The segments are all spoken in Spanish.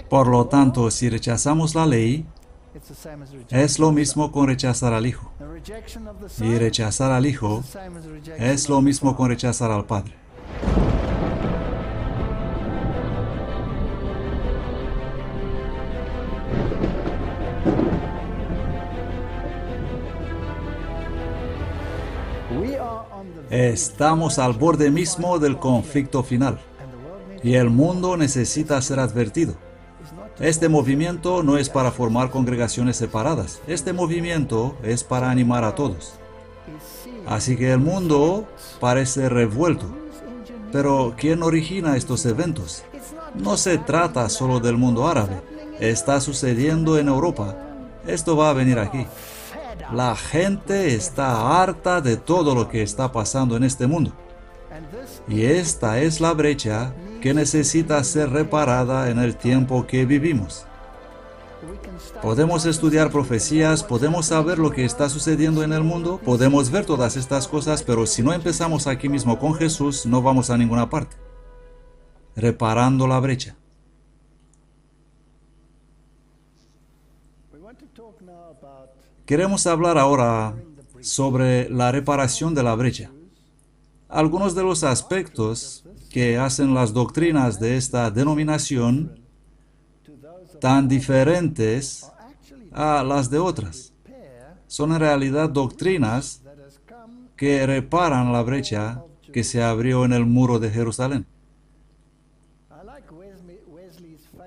Por lo tanto, si rechazamos la ley, es lo mismo con rechazar al Hijo. Y rechazar al Hijo es lo mismo con rechazar al Padre. Estamos al borde mismo del conflicto final, y el mundo necesita ser advertido. Este movimiento no es para formar congregaciones separadas. Este movimiento es para animar a todos. Así que el mundo parece revuelto. Pero ¿quién origina estos eventos? No se trata solo del mundo árabe. Está sucediendo en Europa. Esto va a venir aquí. La gente está harta de todo lo que está pasando en este mundo. Y esta es la brecha que necesita ser reparada en el tiempo que vivimos. Podemos estudiar profecías, podemos saber lo que está sucediendo en el mundo, podemos ver todas estas cosas, pero si no empezamos aquí mismo con Jesús, no vamos a ninguna parte. Reparando la brecha. Queremos hablar ahora sobre la reparación de la brecha. Algunos de los aspectos que hacen las doctrinas de esta denominación tan diferentes a las de otras son en realidad doctrinas que reparan la brecha que se abrió en el muro de Jerusalén.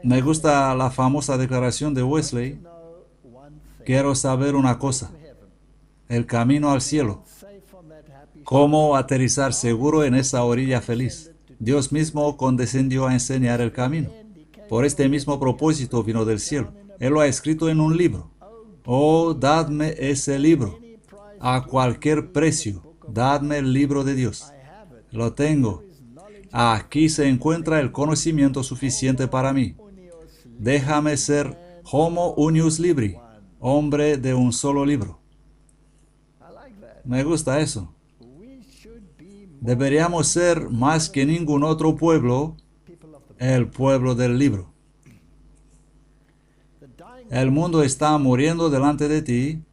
Me gusta la famosa declaración de Wesley: quiero saber una cosa, el camino al cielo. ¿Cómo aterrizar seguro en esa orilla feliz? Dios mismo condescendió a enseñar el camino. Por este mismo propósito vino del cielo. Él lo ha escrito en un libro. Oh, dadme ese libro. A cualquier precio, dadme el libro de Dios. Lo tengo. Aquí se encuentra el conocimiento suficiente para mí. Déjame ser homo unius libri, hombre de un solo libro. Me gusta eso. Deberíamos ser más que ningún otro pueblo, el pueblo del libro. El mundo está muriendo delante de ti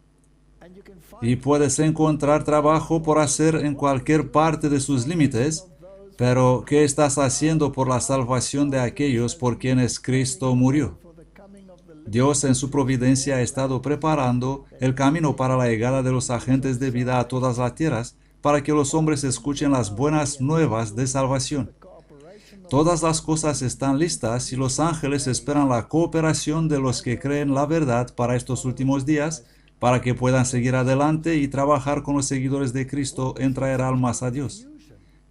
y puedes encontrar trabajo por hacer en cualquier parte de sus límites, pero ¿qué estás haciendo por la salvación de aquellos por quienes Cristo murió? Dios en su providencia ha estado preparando el camino para la llegada de los agentes de vida a todas las tierras, para que los hombres escuchen las buenas nuevas de salvación. Todas las cosas están listas y los ángeles esperan la cooperación de los que creen la verdad para estos últimos días, para que puedan seguir adelante y trabajar con los seguidores de Cristo en traer almas a Dios.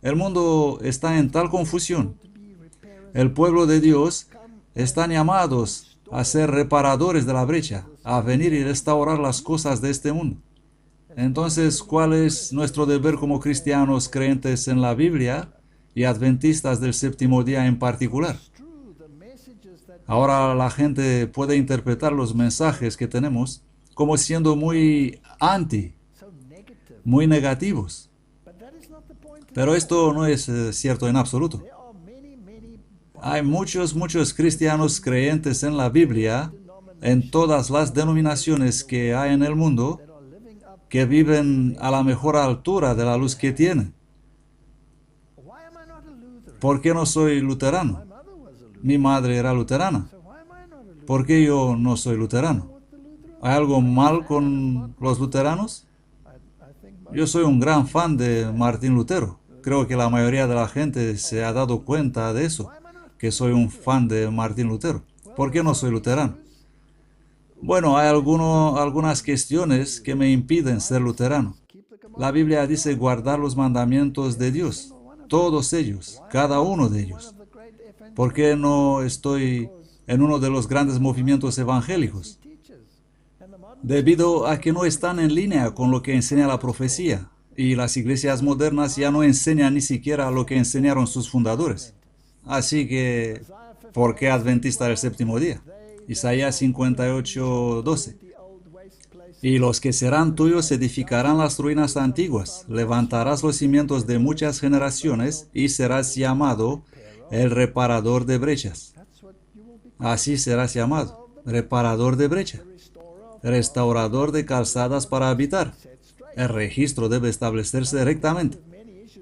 El mundo está en tal confusión. El pueblo de Dios están llamados a ser reparadores de la brecha, a venir y restaurar las cosas de este mundo. Entonces, ¿cuál es nuestro deber como cristianos creyentes en la Biblia y adventistas del séptimo día en particular? Ahora la gente puede interpretar los mensajes que tenemos como siendo muy muy negativos. Pero esto no es cierto en absoluto. Hay muchos cristianos creyentes en la Biblia, en todas las denominaciones que hay en el mundo, que viven a la mejor altura de la luz que tienen. ¿Por qué no soy luterano? Mi madre era luterana. ¿Por qué yo no soy luterano? ¿Hay algo mal con los luteranos? Yo soy un gran fan de Martín Lutero. Creo que la mayoría de la gente se ha dado cuenta de eso, que soy un fan de Martín Lutero. ¿Por qué no soy luterano? Bueno, hay algunas cuestiones que me impiden ser luterano. La Biblia dice guardar los mandamientos de Dios, todos ellos, cada uno de ellos. ¿Por qué no estoy en uno de los grandes movimientos evangélicos? Debido a que no están en línea con lo que enseña la profecía, y las iglesias modernas ya no enseñan ni siquiera lo que enseñaron sus fundadores. Así que, ¿por qué adventista del séptimo día? Isaías 58:12. Y los que serán tuyos edificarán las ruinas antiguas, levantarás los cimientos de muchas generaciones y serás llamado el reparador de brechas. Así serás llamado, reparador de brecha, restaurador de calzadas para habitar. El registro debe establecerse rectamente.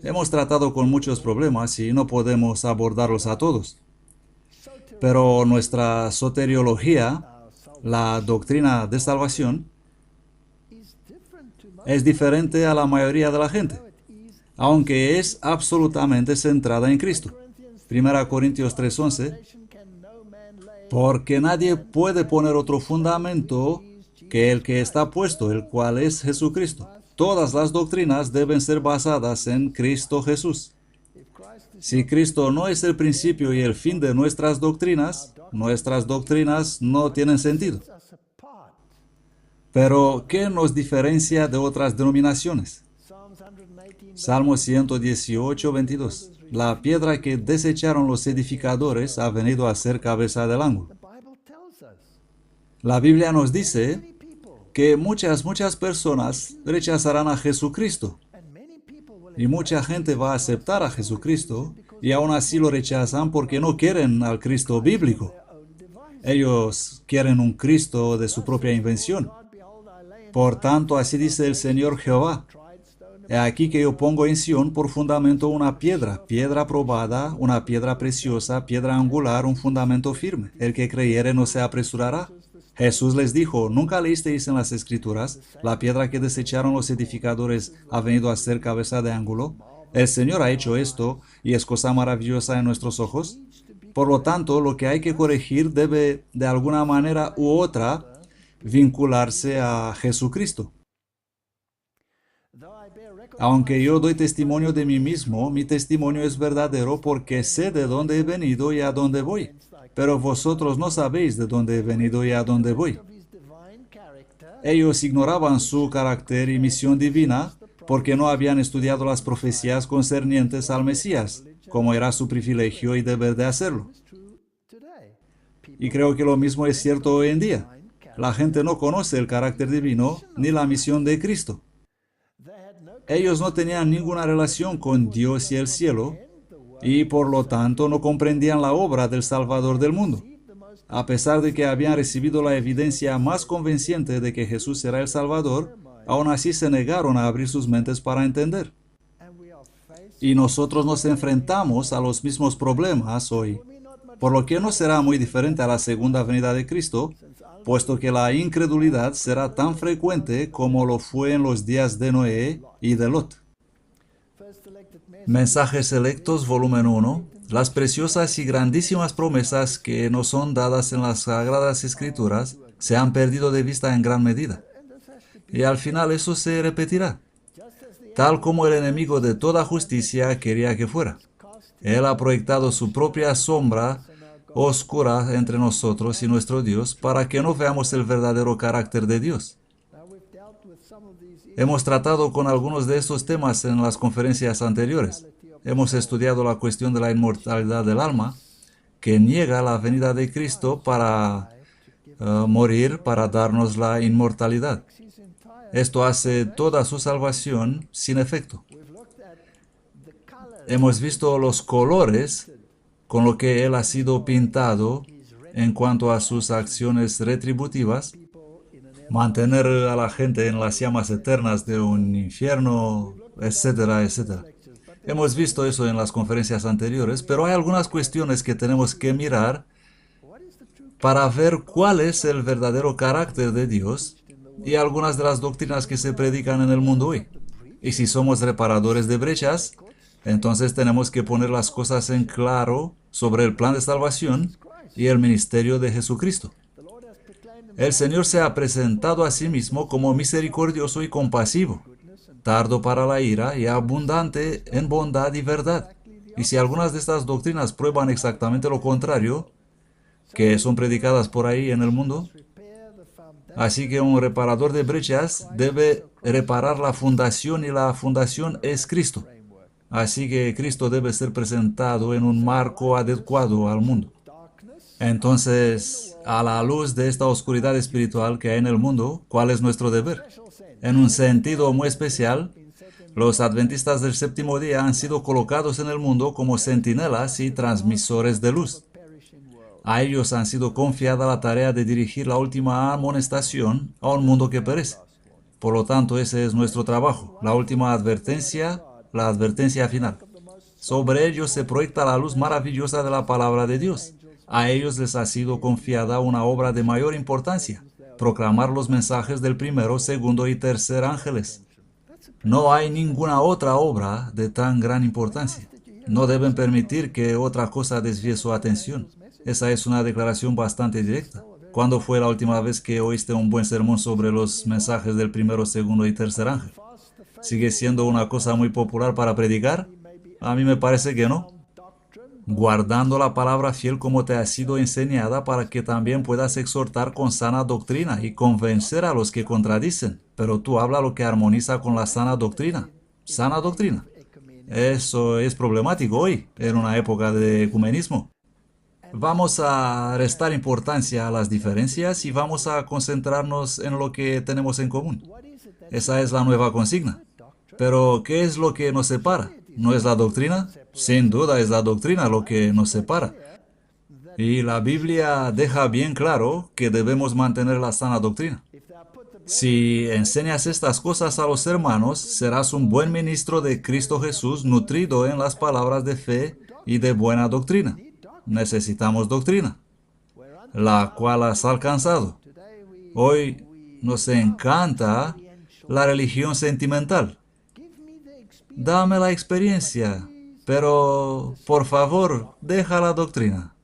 Hemos tratado con muchos problemas y no podemos abordarlos a todos. Pero nuestra soteriología, la doctrina de salvación, es diferente a la mayoría de la gente, aunque es absolutamente centrada en Cristo. 1 Corintios 3:11, porque nadie puede poner otro fundamento que el que está puesto, el cual es Jesucristo. Todas las doctrinas deben ser basadas en Cristo Jesús. Si Cristo no es el principio y el fin de nuestras doctrinas no tienen sentido. Pero, ¿qué nos diferencia de otras denominaciones? Salmo 118:22. La piedra que desecharon los edificadores ha venido a ser cabeza del ángulo. La Biblia nos dice que muchas personas rechazarán a Jesucristo. Y mucha gente va a aceptar a Jesucristo y aún así lo rechazan porque no quieren al Cristo bíblico. Ellos quieren un Cristo de su propia invención. Por tanto, así dice el Señor Jehová: he aquí que yo pongo en Sión por fundamento una piedra, piedra probada, una piedra preciosa, piedra angular, un fundamento firme. El que creyere no se apresurará. Jesús les dijo: ¿nunca leísteis en las Escrituras, la piedra que desecharon los edificadores ha venido a ser cabeza de ángulo? El Señor ha hecho esto y es cosa maravillosa en nuestros ojos. Por lo tanto, lo que hay que corregir debe, de alguna manera u otra, vincularse a Jesucristo. Aunque yo doy testimonio de mí mismo, mi testimonio es verdadero porque sé de dónde he venido y a dónde voy. Pero vosotros no sabéis de dónde he venido y a dónde voy. Ellos ignoraban su carácter y misión divina porque no habían estudiado las profecías concernientes al Mesías, como era su privilegio y deber de hacerlo. Y creo que lo mismo es cierto hoy en día. La gente no conoce el carácter divino ni la misión de Cristo. Ellos no tenían ninguna relación con Dios y el cielo, y por lo tanto no comprendían la obra del Salvador del mundo. A pesar de que habían recibido la evidencia más convincente de que Jesús era el Salvador, aún así se negaron a abrir sus mentes para entender. Y nosotros nos enfrentamos a los mismos problemas hoy, por lo que no será muy diferente a la segunda venida de Cristo, puesto que la incredulidad será tan frecuente como lo fue en los días de Noé y de Lot. Mensajes Selectos, volumen 1. Las preciosas y grandísimas promesas que nos son dadas en las Sagradas Escrituras se han perdido de vista en gran medida. Y al final eso se repetirá, tal como el enemigo de toda justicia quería que fuera. Él ha proyectado su propia sombra oscura entre nosotros y nuestro Dios para que no veamos el verdadero carácter de Dios. Hemos tratado con algunos de estos temas en las conferencias anteriores. Hemos estudiado la cuestión de la inmortalidad del alma, que niega la venida de Cristo para morir, para darnos la inmortalidad. Esto hace toda su salvación sin efecto. Hemos visto los colores con lo que Él ha sido pintado en cuanto a sus acciones retributivas, mantener a la gente en las llamas eternas de un infierno, etcétera, etcétera. Hemos visto eso en las conferencias anteriores, pero hay algunas cuestiones que tenemos que mirar para ver cuál es el verdadero carácter de Dios y algunas de las doctrinas que se predican en el mundo hoy. Y si somos reparadores de brechas, entonces tenemos que poner las cosas en claro sobre el plan de salvación y el ministerio de Jesucristo. El Señor se ha presentado a sí mismo como misericordioso y compasivo, tardo para la ira y abundante en bondad y verdad. Y si algunas de estas doctrinas prueban exactamente lo contrario, que son predicadas por ahí en el mundo, así que un reparador de brechas debe reparar la fundación y la fundación es Cristo. Así que Cristo debe ser presentado en un marco adecuado al mundo. Entonces, a la luz de esta oscuridad espiritual que hay en el mundo, ¿cuál es nuestro deber? En un sentido muy especial, los adventistas del séptimo día han sido colocados en el mundo como centinelas y transmisores de luz. A ellos han sido confiada la tarea de dirigir la última amonestación a un mundo que perece. Por lo tanto, ese es nuestro trabajo, la última advertencia, la advertencia final. Sobre ellos se proyecta la luz maravillosa de la palabra de Dios. A ellos les ha sido confiada una obra de mayor importancia, proclamar los mensajes del primero, segundo y tercer ángeles. No hay ninguna otra obra de tan gran importancia. No deben permitir que otra cosa desvíe su atención. Esa es una declaración bastante directa. ¿Cuándo fue la última vez que oíste un buen sermón sobre los mensajes del primero, segundo y tercer ángel? ¿Sigue siendo una cosa muy popular para predicar? A mí me parece que no. Guardando la palabra fiel como te ha sido enseñada para que también puedas exhortar con sana doctrina y convencer a los que contradicen. Pero tú habla lo que armoniza con la sana doctrina. Sana doctrina. Eso es problemático hoy, en una época de ecumenismo. Vamos a restar importancia a las diferencias y vamos a concentrarnos en lo que tenemos en común. Esa es la nueva consigna. Pero, ¿qué es lo que nos separa? ¿No es la doctrina? Sin duda es la doctrina lo que nos separa. Y la Biblia deja bien claro que debemos mantener la sana doctrina. Si enseñas estas cosas a los hermanos, serás un buen ministro de Cristo Jesús, nutrido en las palabras de fe y de buena doctrina. Necesitamos doctrina, la cual has alcanzado. Hoy nos encanta la religión sentimental. Dame la experiencia, pero por favor, deja la doctrina.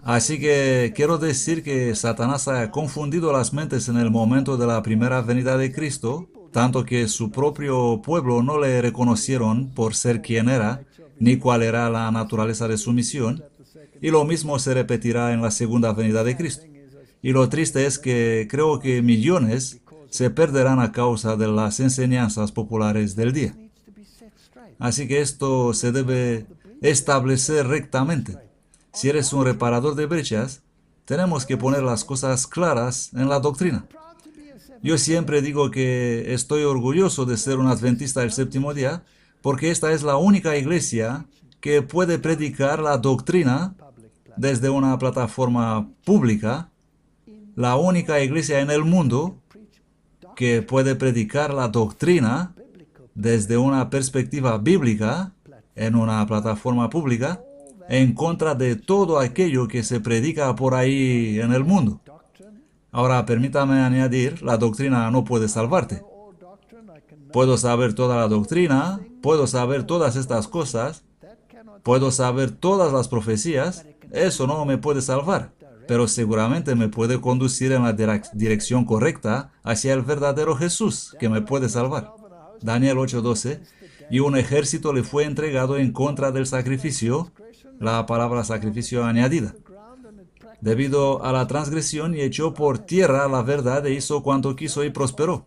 Así que quiero decir que Satanás ha confundido las mentes en el momento de la primera venida de Cristo, tanto que su propio pueblo no le reconocieron por ser quien era, ni cuál era la naturaleza de su misión, y lo mismo se repetirá en la segunda venida de Cristo. Y lo triste es que creo que millones se perderán a causa de las enseñanzas populares del día. Así que esto se debe establecer rectamente. Si eres un reparador de brechas, tenemos que poner las cosas claras en la doctrina. Yo siempre digo que estoy orgulloso de ser un adventista del séptimo día, porque esta es la única iglesia que puede predicar la doctrina desde una plataforma pública, la única iglesia en el mundo que puede predicar la doctrina desde una perspectiva bíblica en una plataforma pública, en contra de todo aquello que se predica por ahí en el mundo. Ahora, permítame añadir, la doctrina no puede salvarte. Puedo saber toda la doctrina, puedo saber todas estas cosas, puedo saber todas las profecías, eso no me puede salvar, pero seguramente me puede conducir en la dirección correcta hacia el verdadero Jesús, que me puede salvar. Daniel 8:12, y un ejército le fue entregado en contra del sacrificio, la palabra sacrificio añadida, debido a la transgresión, y echó por tierra la verdad e hizo cuanto quiso y prosperó.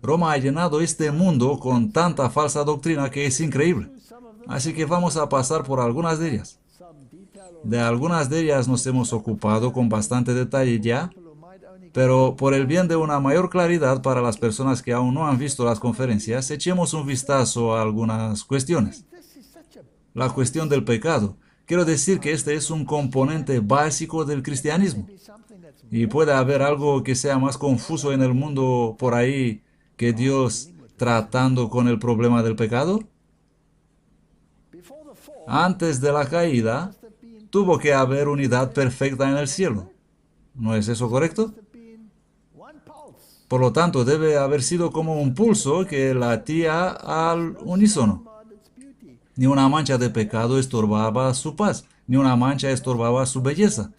Roma ha llenado este mundo con tanta falsa doctrina que es increíble. Así que vamos a pasar por algunas de ellas. De algunas de ellas nos hemos ocupado con bastante detalle ya, pero por el bien de una mayor claridad para las personas que aún no han visto las conferencias, echemos un vistazo a algunas cuestiones. La cuestión del pecado. Quiero decir que este es un componente básico del cristianismo. Y puede haber algo que sea más confuso en el mundo por ahí que Dios tratando con el problema del pecado. Antes de la caída, tuvo que haber unidad perfecta en el cielo. ¿No es eso correcto? Por lo tanto, debe haber sido como un pulso que latía al unísono. Ni una mancha de pecado estorbaba su paz, ni una mancha estorbaba su belleza.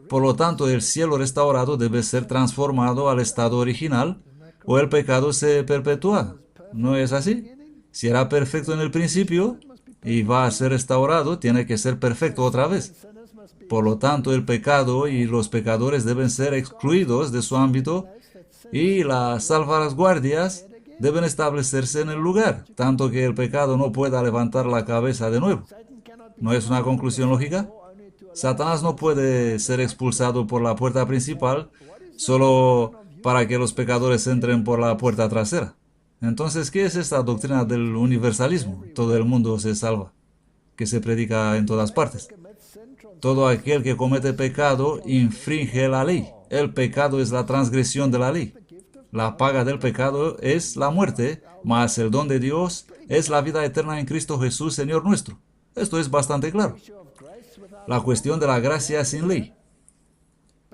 Por lo tanto, el cielo restaurado debe ser transformado al estado original, o el pecado se perpetúa. ¿No es así? Si era perfecto en el principio y va a ser restaurado, tiene que ser perfecto otra vez. Por lo tanto, el pecado y los pecadores deben ser excluidos de su ámbito y las salvaguardias deben establecerse en el lugar, tanto que el pecado no pueda levantar la cabeza de nuevo. ¿No es una conclusión lógica? Satanás no puede ser expulsado por la puerta principal solo para que los pecadores entren por la puerta trasera. Entonces, ¿qué es esta doctrina del universalismo? Todo el mundo se salva, que se predica en todas partes. Todo aquel que comete pecado infringe la ley. El pecado es la transgresión de la ley. La paga del pecado es la muerte, mas el don de Dios es la vida eterna en Cristo Jesús, Señor nuestro. Esto es bastante claro. La cuestión de la gracia sin ley.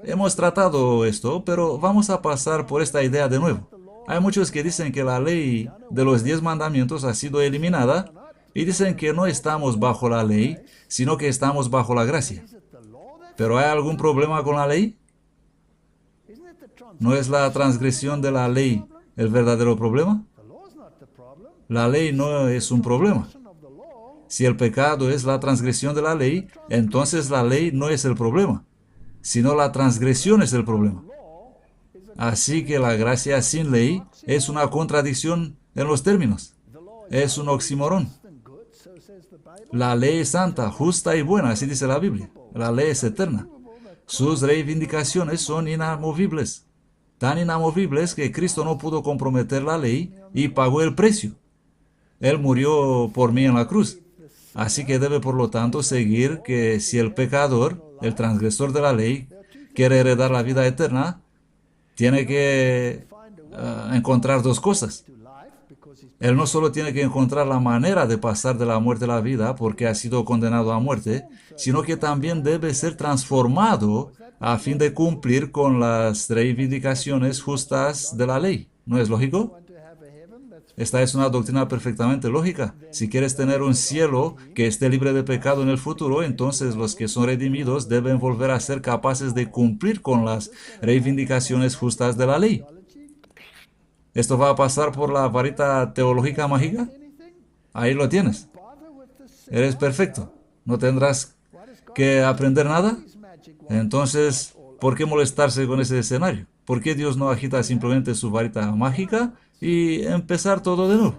Hemos tratado esto, pero vamos a pasar por esta idea de nuevo. Hay muchos que dicen que la ley de los 10 mandamientos ha sido eliminada y dicen que no estamos bajo la ley, sino que estamos bajo la gracia. ¿Pero hay algún problema con la ley? ¿No es la transgresión de la ley el verdadero problema? La ley no es un problema. Si el pecado es la transgresión de la ley, entonces la ley no es el problema, sino la transgresión es el problema. Así que la gracia sin ley es una contradicción en los términos. Es un oxímoron. La ley es santa, justa y buena, así dice la Biblia. La ley es eterna. Sus reivindicaciones son inamovibles. Tan inamovibles que Cristo no pudo comprometer la ley y pagó el precio. Él murió por mí en la cruz. Así que debe, por lo tanto, seguir que si el pecador, el transgresor de la ley, quiere heredar la vida eterna, tiene que encontrar dos cosas. Él no solo tiene que encontrar la manera de pasar de la muerte a la vida porque ha sido condenado a muerte, sino que también debe ser transformado a fin de cumplir con las reivindicaciones justas de la ley. ¿No es lógico? Esta es una doctrina perfectamente lógica. Si quieres tener un cielo que esté libre de pecado en el futuro, entonces los que son redimidos deben volver a ser capaces de cumplir con las reivindicaciones justas de la ley. ¿Esto va a pasar por la varita teológica mágica? Ahí lo tienes. Eres perfecto. ¿No tendrás que aprender nada? Entonces, ¿por qué molestarse con ese escenario? ¿Por qué Dios no agita simplemente su varita mágica y empezar todo de nuevo?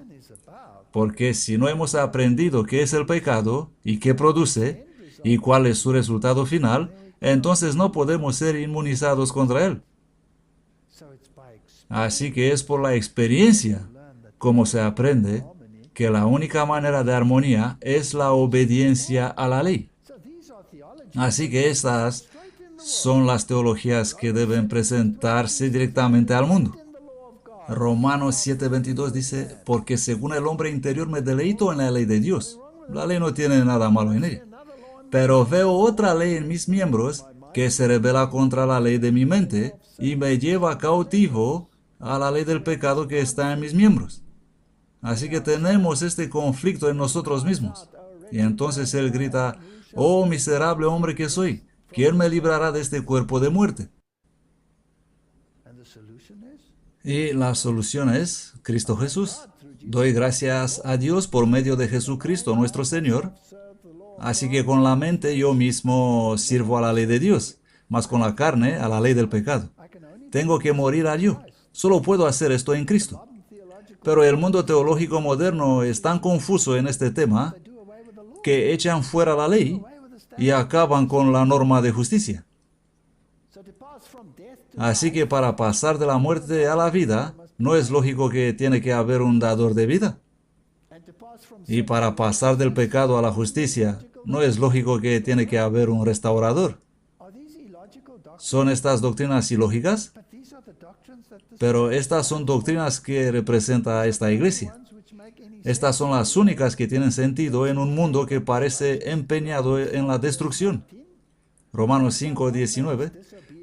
Porque si no hemos aprendido qué es el pecado y qué produce y cuál es su resultado final, entonces no podemos ser inmunizados contra él. Así que es por la experiencia como se aprende que la única manera de armonía es la obediencia a la ley. Así que estas son las teologías que deben presentarse directamente al mundo. Romanos 7:22 dice, porque según el hombre interior me deleito en la ley de Dios. La ley no tiene nada malo en ella. Pero veo otra ley en mis miembros que se rebela contra la ley de mi mente y me lleva cautivo a la ley del pecado que está en mis miembros. Así que tenemos este conflicto en nosotros mismos. Y entonces él grita, oh miserable hombre que soy, ¿quién me librará de este cuerpo de muerte? Y la solución es Cristo Jesús. Doy gracias a Dios por medio de Jesucristo nuestro Señor. Así que con la mente yo mismo sirvo a la ley de Dios, mas con la carne a la ley del pecado. Tengo que morir a yo. Solo puedo hacer esto en Cristo. Pero el mundo teológico moderno es tan confuso en este tema que echan fuera la ley y acaban con la norma de justicia. Así que para pasar de la muerte a la vida, no es lógico que tiene que haber un dador de vida. Y para pasar del pecado a la justicia, no es lógico que tiene que haber un restaurador. ¿Son estas doctrinas ilógicas? Pero estas son doctrinas que representa esta iglesia. Estas son las únicas que tienen sentido en un mundo que parece empeñado en la destrucción. Romanos 5:19,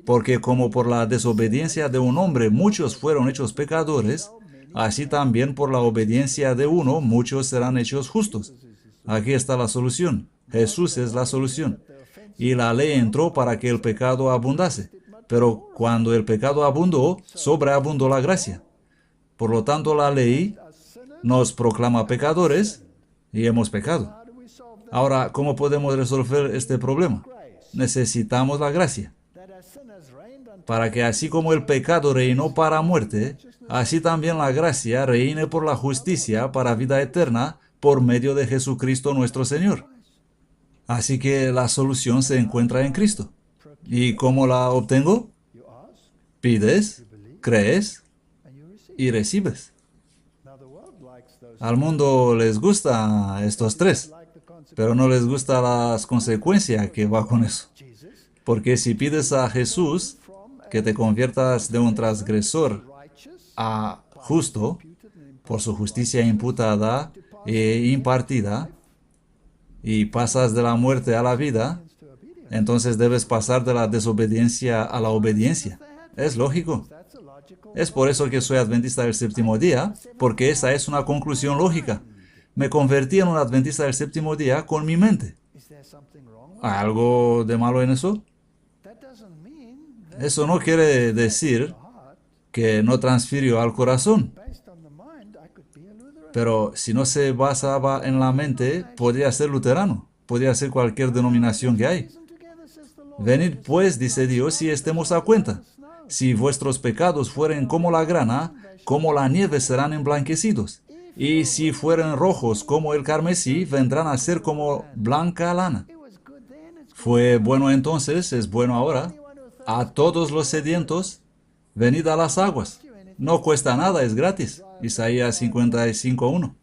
porque como por la desobediencia de un hombre muchos fueron hechos pecadores, así también por la obediencia de uno muchos serán hechos justos. Aquí está la solución. Jesús es la solución. Y la ley entró para que el pecado abundase. Pero cuando el pecado abundó, sobreabundó la gracia. Por lo tanto, la ley nos proclama pecadores y hemos pecado. Ahora, ¿cómo podemos resolver este problema? Necesitamos la gracia. Para que así como el pecado reinó para muerte, así también la gracia reine por la justicia para vida eterna por medio de Jesucristo nuestro Señor. Así que la solución se encuentra en Cristo. ¿Y cómo la obtengo? Pides, crees y recibes. Al mundo les gusta estos tres. pero no les gustan las consecuencias que va con eso. Porque si pides a Jesús que te conviertas de un transgresor a justo, por su justicia imputada e impartida, y pasas de la muerte a la vida, entonces debes pasar de la desobediencia a la obediencia. Es lógico. Es por eso que soy adventista del séptimo día, porque esa es una conclusión lógica. Me convertí en un adventista del séptimo día con mi mente. ¿Hay algo de malo en eso? Eso no quiere decir que no transfirió al corazón. Pero si no se basaba en la mente, podría ser luterano, podría ser cualquier denominación que hay. Venid pues, dice Dios, y estemos a cuenta. Si vuestros pecados fueren como la grana, como la nieve serán emblanquecidos. Y si fueren rojos como el carmesí, vendrán a ser como blanca lana. Fue bueno entonces, es bueno ahora. A todos los sedientos, venid a las aguas. No cuesta nada, es gratis. Isaías 55:1.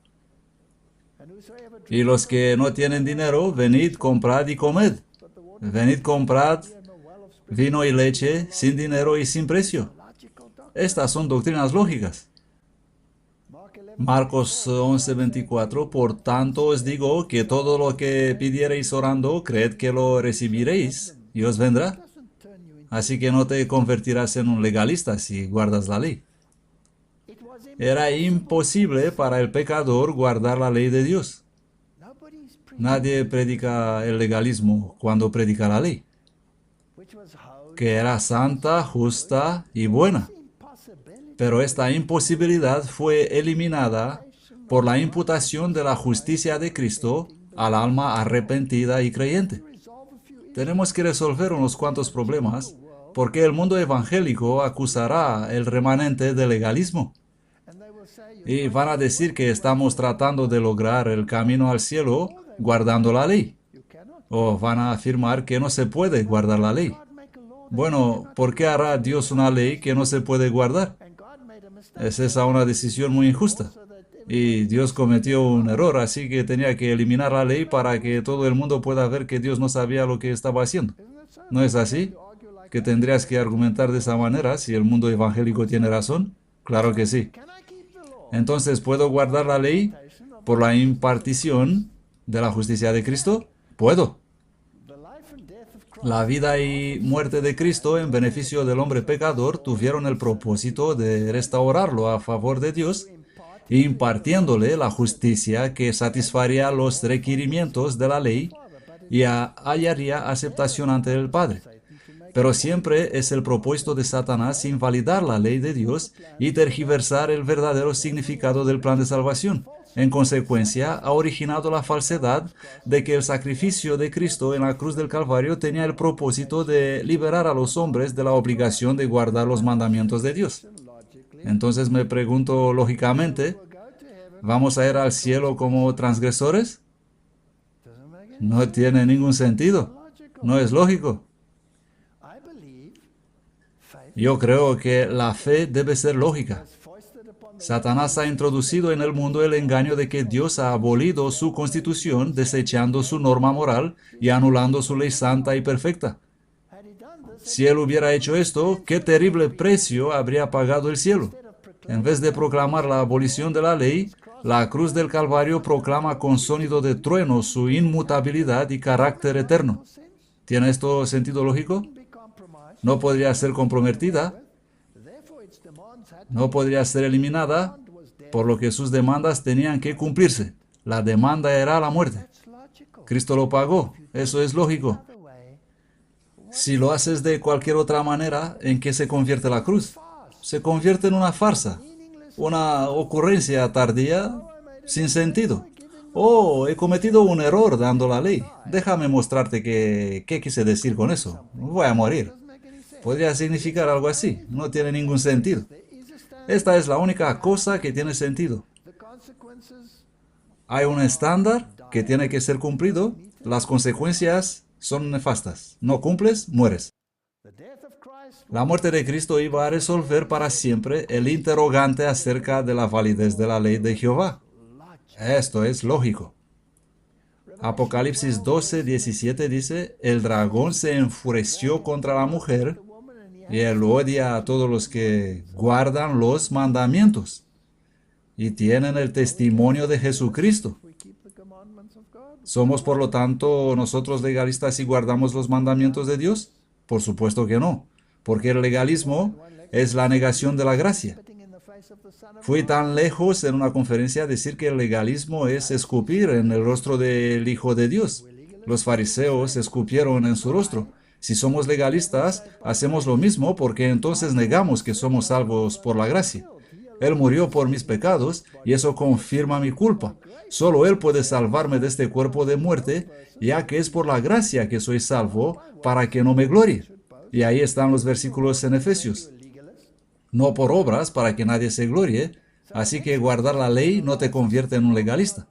Y los que no tienen dinero, venid, comprad y comed. Venid, comprad vino y leche sin dinero y sin precio. Estas son doctrinas lógicas. Marcos 11:24, por tanto os digo que todo lo que pidiereis orando, creed que lo recibiréis y os vendrá. Así que no te convertirás en un legalista si guardas la ley. Era imposible para el pecador guardar la ley de Dios. Nadie predica el legalismo cuando predica la ley, que era santa, justa y buena. Pero esta imposibilidad fue eliminada por la imputación de la justicia de Cristo al alma arrepentida y creyente. Tenemos que resolver unos cuantos problemas, porque el mundo evangélico acusará el remanente de legalismo. Y van a decir que estamos tratando de lograr el camino al cielo guardando la ley. O van a afirmar que no se puede guardar la ley. Bueno, ¿por qué hará Dios una ley que no se puede guardar? Es esa una decisión muy injusta. Y Dios cometió un error, así que tenía que eliminar la ley para que todo el mundo pueda ver que Dios no sabía lo que estaba haciendo. ¿No es así? ¿Que tendrías que argumentar de esa manera si el mundo evangélico tiene razón? Claro que sí. Entonces, ¿puedo guardar la ley por la impartición de la justicia de Cristo? Puedo. La vida y muerte de Cristo en beneficio del hombre pecador tuvieron el propósito de restaurarlo a favor de Dios, impartiéndole la justicia que satisfaría los requerimientos de la ley y hallaría aceptación ante el Padre. Pero siempre es el propósito de Satanás invalidar la ley de Dios y tergiversar el verdadero significado del plan de salvación. En consecuencia, ha originado la falsedad de que el sacrificio de Cristo en la cruz del Calvario tenía el propósito de liberar a los hombres de la obligación de guardar los mandamientos de Dios. Entonces me pregunto lógicamente, ¿vamos a ir al cielo como transgresores? No tiene ningún sentido. No es lógico. Yo creo que la fe debe ser lógica. Satanás ha introducido en el mundo el engaño de que Dios ha abolido su constitución, desechando su norma moral y anulando su ley santa y perfecta. Si él hubiera hecho esto, qué terrible precio habría pagado el cielo. En vez de proclamar la abolición de la ley, la cruz del Calvario proclama con sonido de trueno su inmutabilidad y carácter eterno. ¿Tiene esto sentido lógico? No podría ser comprometida, no podría ser eliminada, por lo que sus demandas tenían que cumplirse. La demanda era la muerte. Cristo lo pagó, eso es lógico. Si lo haces de cualquier otra manera, ¿en qué se convierte la cruz? Se convierte en una farsa, una ocurrencia tardía sin sentido. Oh, he cometido un error dando la ley. Déjame mostrarte qué quise decir con eso. Voy a morir. Podría significar algo así. No tiene ningún sentido. Esta es la única cosa que tiene sentido. Hay un estándar que tiene que ser cumplido. Las consecuencias son nefastas. No cumples, mueres. La muerte de Cristo iba a resolver para siempre el interrogante acerca de la validez de la ley de Jehová. Esto es lógico. Apocalipsis 12:17 dice, el dragón se enfureció contra la mujer y él odia a todos los que guardan los mandamientos y tienen el testimonio de Jesucristo. ¿Somos por lo tanto nosotros legalistas y guardamos los mandamientos de Dios? Por supuesto que no, porque el legalismo es la negación de la gracia. Fui tan lejos en una conferencia a decir que el legalismo es escupir en el rostro del Hijo de Dios. Los fariseos escupieron en su rostro. Si somos legalistas, hacemos lo mismo porque entonces negamos que somos salvos por la gracia. Él murió por mis pecados y eso confirma mi culpa. Solo Él puede salvarme de este cuerpo de muerte, ya que es por la gracia que soy salvo, para que no me glorie. Y ahí están los versículos en Efesios. No por obras, para que nadie se glorie. Así que guardar la ley no te convierte en un legalista.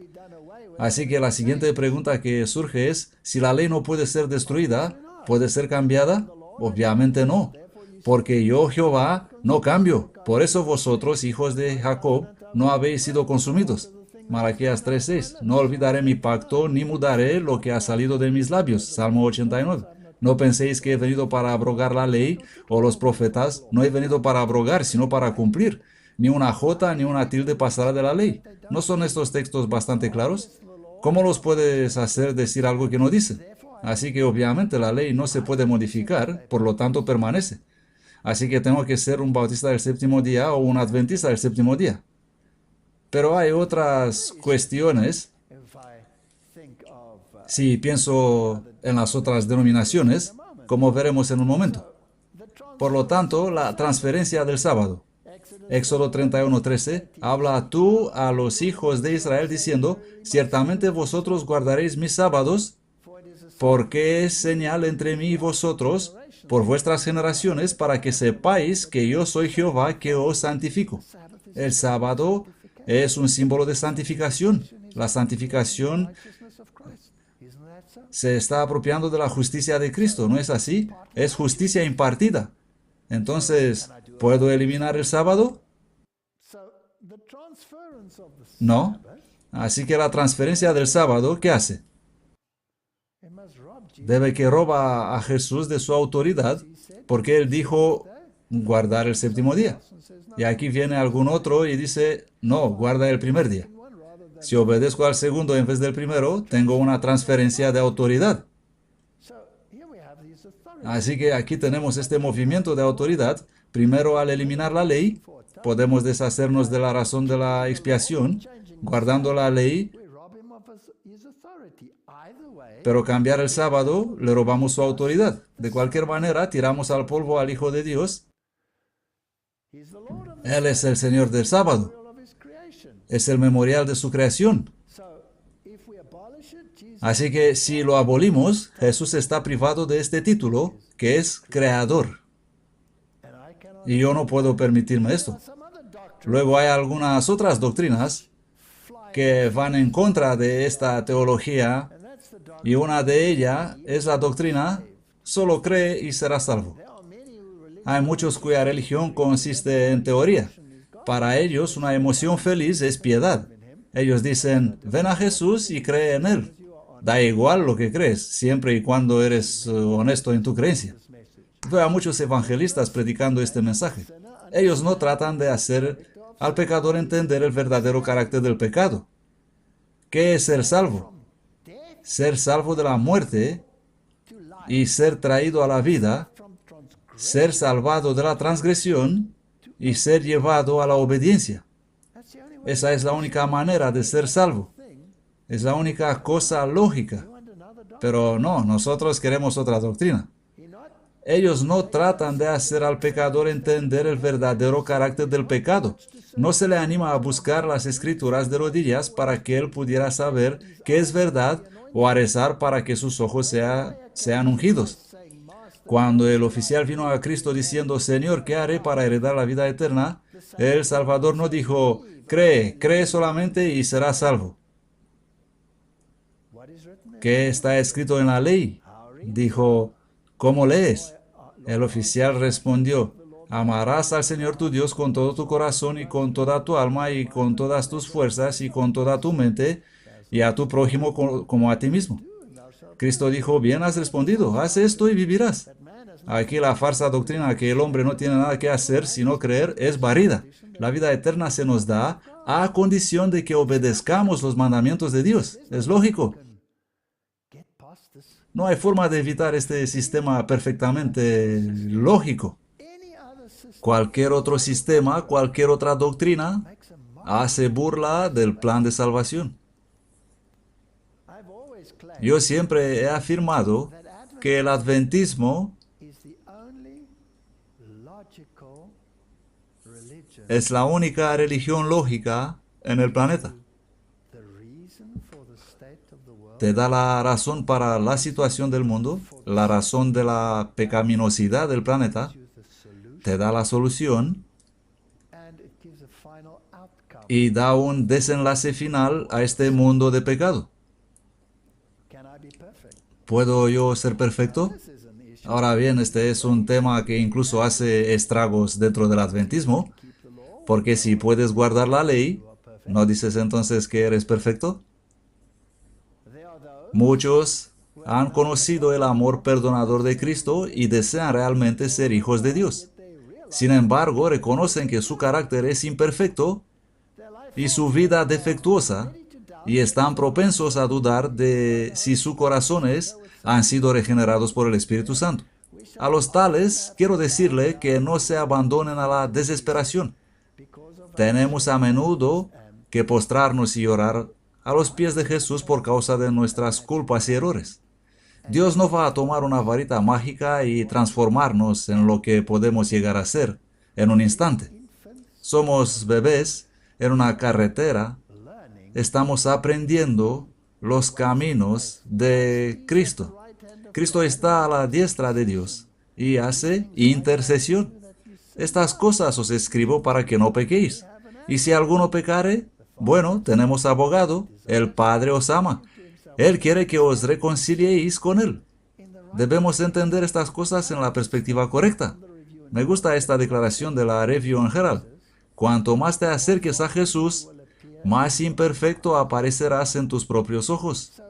Así que la siguiente pregunta que surge es, si la ley no puede ser destruida, ¿puede ser cambiada? Obviamente no, porque yo, Jehová, no cambio. Por eso vosotros, hijos de Jacob, no habéis sido consumidos. Malaquías 3:6. No olvidaré mi pacto, ni mudaré lo que ha salido de mis labios. Salmo 89. No penséis que he venido para abrogar la ley o los profetas. No he venido para abrogar, sino para cumplir. Ni una jota ni una tilde pasará de la ley. ¿No son estos textos bastante claros? ¿Cómo los puedes hacer decir algo que no dice? Así que obviamente la ley no se puede modificar, por lo tanto permanece. Así que tengo que ser un bautista del séptimo día o un adventista del séptimo día. Pero hay otras cuestiones. Si pienso en las otras denominaciones, como veremos en un momento. Por lo tanto, la transferencia del sábado. Éxodo 31:13 habla tú a los hijos de Israel diciendo, ciertamente vosotros guardaréis mis sábados, porque es señal entre mí y vosotros por vuestras generaciones, para que sepáis que yo soy Jehová que os santifico. El sábado es un símbolo de santificación. La santificación se está apropiando de la justicia de Cristo, ¿no es así? Es justicia impartida. Entonces, ¿puedo eliminar el sábado? No. Así que la transferencia del sábado, ¿qué hace? Debe que roba a Jesús de su autoridad, porque Él dijo guardar el séptimo día. Y aquí viene algún otro y dice, no, guarda el primer día. Si obedezco al segundo en vez del primero, tengo una transferencia de autoridad. Así que aquí tenemos este movimiento de autoridad. Primero, al eliminar la ley, podemos deshacernos de la razón de la expiación, guardando la ley, pero cambiar el sábado, le robamos su autoridad. De cualquier manera, tiramos al polvo al Hijo de Dios. Él es el Señor del sábado. Es el memorial de su creación. Así que si lo abolimos, Jesús está privado de este título, que es creador. Y yo no puedo permitirme esto. Luego hay algunas otras doctrinas que van en contra de esta teología, y una de ellas es la doctrina, solo cree y será salvo. Hay muchos cuya religión consiste en teoría. Para ellos, una emoción feliz es piedad. Ellos dicen, ven a Jesús y cree en Él. Da igual lo que crees, siempre y cuando eres honesto en tu creencia. Veo a muchos evangelistas predicando este mensaje. Ellos no tratan de hacer al pecador entender el verdadero carácter del pecado. ¿Qué es ser salvo? Ser salvo de la muerte y ser traído a la vida, ser salvado de la transgresión y ser llevado a la obediencia. Esa es la única manera de ser salvo. Es la única cosa lógica. Pero no, nosotros queremos otra doctrina. Ellos no tratan de hacer al pecador entender el verdadero carácter del pecado. No se le anima a buscar las escrituras de rodillas para que él pudiera saber qué es verdad o a rezar para que sus ojos sean ungidos. Cuando el oficial vino a Cristo diciendo, Señor, ¿qué haré para heredar la vida eterna? El Salvador no dijo, cree solamente y serás salvo. ¿Qué está escrito en la ley? Dijo, ¿cómo lees? El oficial respondió, amarás al Señor tu Dios con todo tu corazón y con toda tu alma y con todas tus fuerzas y con toda tu mente y a tu prójimo como a ti mismo. Cristo dijo, bien has respondido, haz esto y vivirás. Aquí la falsa doctrina que el hombre no tiene nada que hacer sino creer es barrida. La vida eterna se nos da a condición de que obedezcamos los mandamientos de Dios. Es lógico. No hay forma de evitar este sistema perfectamente lógico. Cualquier otro sistema, cualquier otra doctrina, hace burla del plan de salvación. Yo siempre he afirmado que el adventismo es la única religión lógica en el planeta. Te da la razón para la situación del mundo, la razón de la pecaminosidad del planeta, te da la solución y da un desenlace final a este mundo de pecado. ¿Puedo yo ser perfecto? Ahora bien, este es un tema que incluso hace estragos dentro del adventismo, porque si puedes guardar la ley, ¿no dices entonces que eres perfecto? Muchos han conocido el amor perdonador de Cristo y desean realmente ser hijos de Dios. Sin embargo, reconocen que su carácter es imperfecto y su vida defectuosa, y están propensos a dudar de si sus corazones han sido regenerados por el Espíritu Santo. A los tales, quiero decirle que no se abandonen a la desesperación. Tenemos a menudo que postrarnos y orar a los pies de Jesús por causa de nuestras culpas y errores. Dios no va a tomar una varita mágica y transformarnos en lo que podemos llegar a ser en un instante. Somos bebés en una carretera. Estamos aprendiendo los caminos de Cristo. Cristo está a la diestra de Dios y hace intercesión. Estas cosas os escribo para que no pequéis. Y si alguno pecare, bueno, tenemos abogado, el Padre os ama. Él quiere que os reconciliéis con Él. Debemos entender estas cosas en la perspectiva correcta. Me gusta esta declaración de la Review and Herald. Cuanto más te acerques a Jesús, más imperfecto aparecerás en tus propios ojos.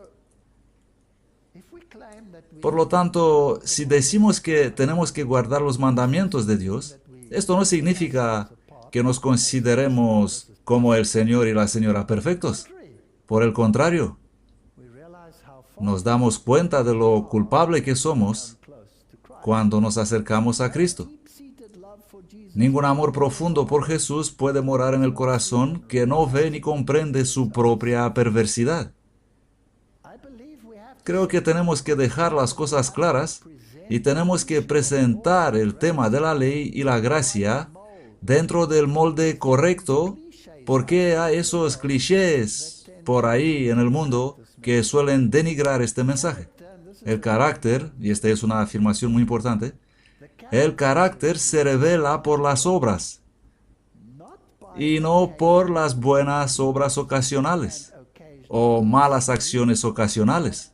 Por lo tanto, si decimos que tenemos que guardar los mandamientos de Dios, esto no significa que nos consideremos como el Señor y la Señora perfectos. Por el contrario, nos damos cuenta de lo culpable que somos cuando nos acercamos a Cristo. Ningún amor profundo por Jesús puede morar en el corazón que no ve ni comprende su propia perversidad. Creo que tenemos que dejar las cosas claras y tenemos que presentar el tema de la ley y la gracia dentro del molde correcto, porque hay esos clichés por ahí en el mundo que suelen denigrar este mensaje. El carácter, y esta es una afirmación muy importante, el carácter se revela por las obras y no por las buenas obras ocasionales o malas acciones ocasionales,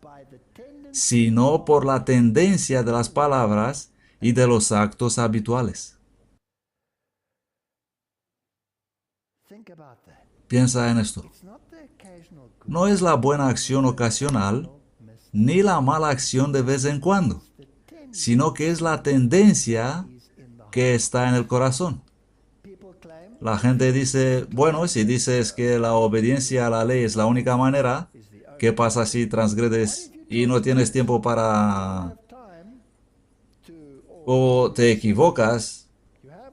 sino por la tendencia de las palabras y de los actos habituales. Piensa en esto. No es la buena acción ocasional ni la mala acción de vez en cuando, sino que es la tendencia que está en el corazón. La gente dice, bueno, si dices que la obediencia a la ley es la única manera, ¿qué pasa si transgredes y no tienes tiempo para... o te equivocas,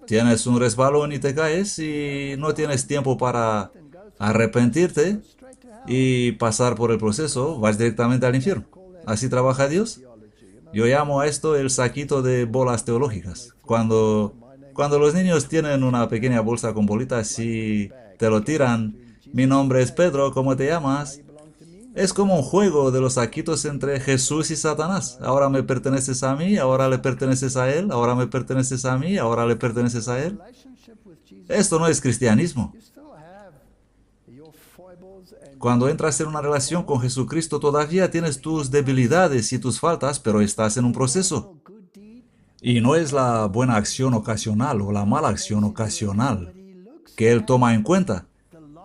tienes un resbalón y te caes y no tienes tiempo para arrepentirte y pasar por el proceso, vas directamente al infierno? ¿Así trabaja Dios? Yo llamo a esto el saquito de bolas teológicas. Cuando los niños tienen una pequeña bolsa con bolitas y te lo tiran, mi nombre es Pedro, ¿cómo te llamas? Es como un juego de los saquitos entre Jesús y Satanás. Ahora me perteneces a mí, ahora le perteneces a él, ahora me perteneces a mí, ahora le perteneces a él. Esto no es cristianismo. Cuando entras en una relación con Jesucristo, todavía tienes tus debilidades y tus faltas, pero estás en un proceso. Y no es la buena acción ocasional o la mala acción ocasional que Él toma en cuenta,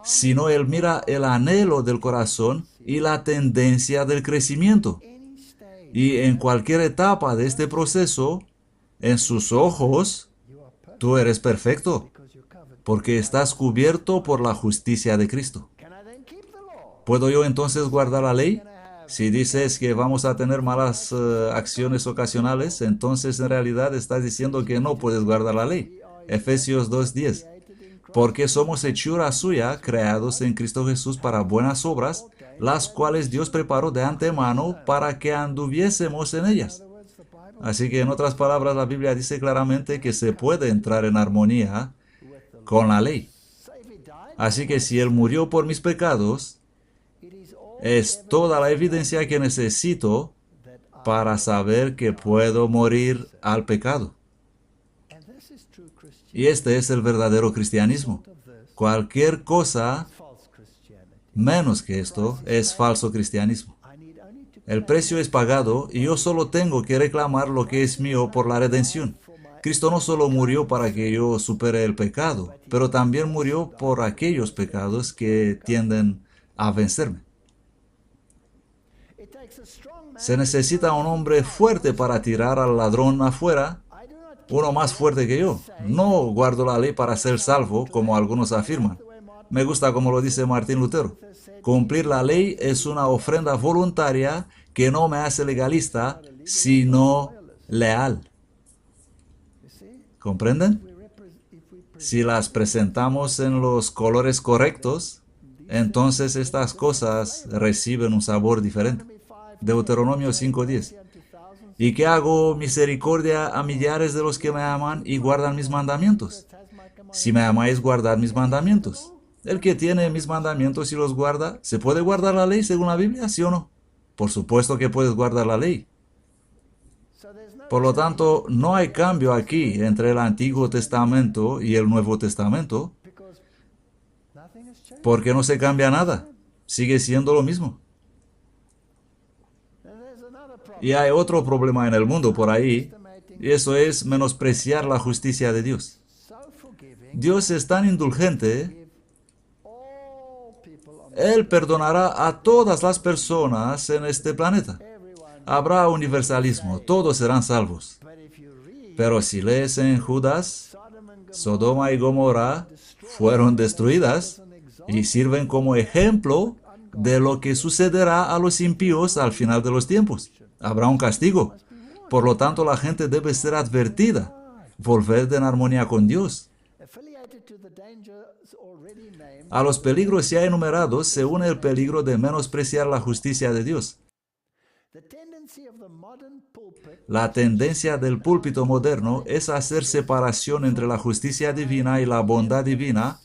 sino Él mira el anhelo del corazón y la tendencia del crecimiento. Y en cualquier etapa de este proceso, en sus ojos, tú eres perfecto, porque estás cubierto por la justicia de Cristo. ¿Puedo yo entonces guardar la ley? Si dices que vamos a tener malas acciones ocasionales, entonces en realidad estás diciendo que no puedes guardar la ley. Efesios 2:10. Porque somos hechura suya, creados en Cristo Jesús para buenas obras, las cuales Dios preparó de antemano para que anduviésemos en ellas. Así que en otras palabras, la Biblia dice claramente que se puede entrar en armonía con la ley. Así que si Él murió por mis pecados, es toda la evidencia que necesito para saber que puedo morir al pecado. Y este es el verdadero cristianismo. Cualquier cosa menos que esto es falso cristianismo. El precio es pagado y yo solo tengo que reclamar lo que es mío por la redención. Cristo no solo murió para que yo supere el pecado, pero también murió por aquellos pecados que tienden a vencerme. Se necesita un hombre fuerte para tirar al ladrón afuera, uno más fuerte que yo. No guardo la ley para ser salvo, como algunos afirman. Me gusta como lo dice Martín Lutero. Cumplir la ley es una ofrenda voluntaria que no me hace legalista, sino leal. ¿Comprenden? Si las presentamos en los colores correctos, entonces estas cosas reciben un sabor diferente. Deuteronomio 5:10. ¿Y qué hago misericordia a millares de los que me aman y guardan mis mandamientos? Si me amáis, guardad mis mandamientos. El que tiene mis mandamientos y los guarda, ¿se puede guardar la ley según la Biblia, sí o no? Por supuesto que puedes guardar la ley. Por lo tanto, no hay cambio aquí entre el Antiguo Testamento y el Nuevo Testamento, porque no se cambia nada. Sigue siendo lo mismo. Y hay otro problema en el mundo por ahí, y eso es menospreciar la justicia de Dios. Dios es tan indulgente, Él perdonará a todas las personas en este planeta. Habrá universalismo, todos serán salvos. Pero si lees en Judas, Sodoma y Gomorra fueron destruidas y sirven como ejemplo de lo que sucederá a los impíos al final de los tiempos. Habrá un castigo. Por lo tanto, la gente debe ser advertida, volver en armonía con Dios. A los peligros ya enumerados se une el peligro de menospreciar la justicia de Dios. La tendencia del púlpito moderno es hacer separación entre la justicia divina y la bondad divina,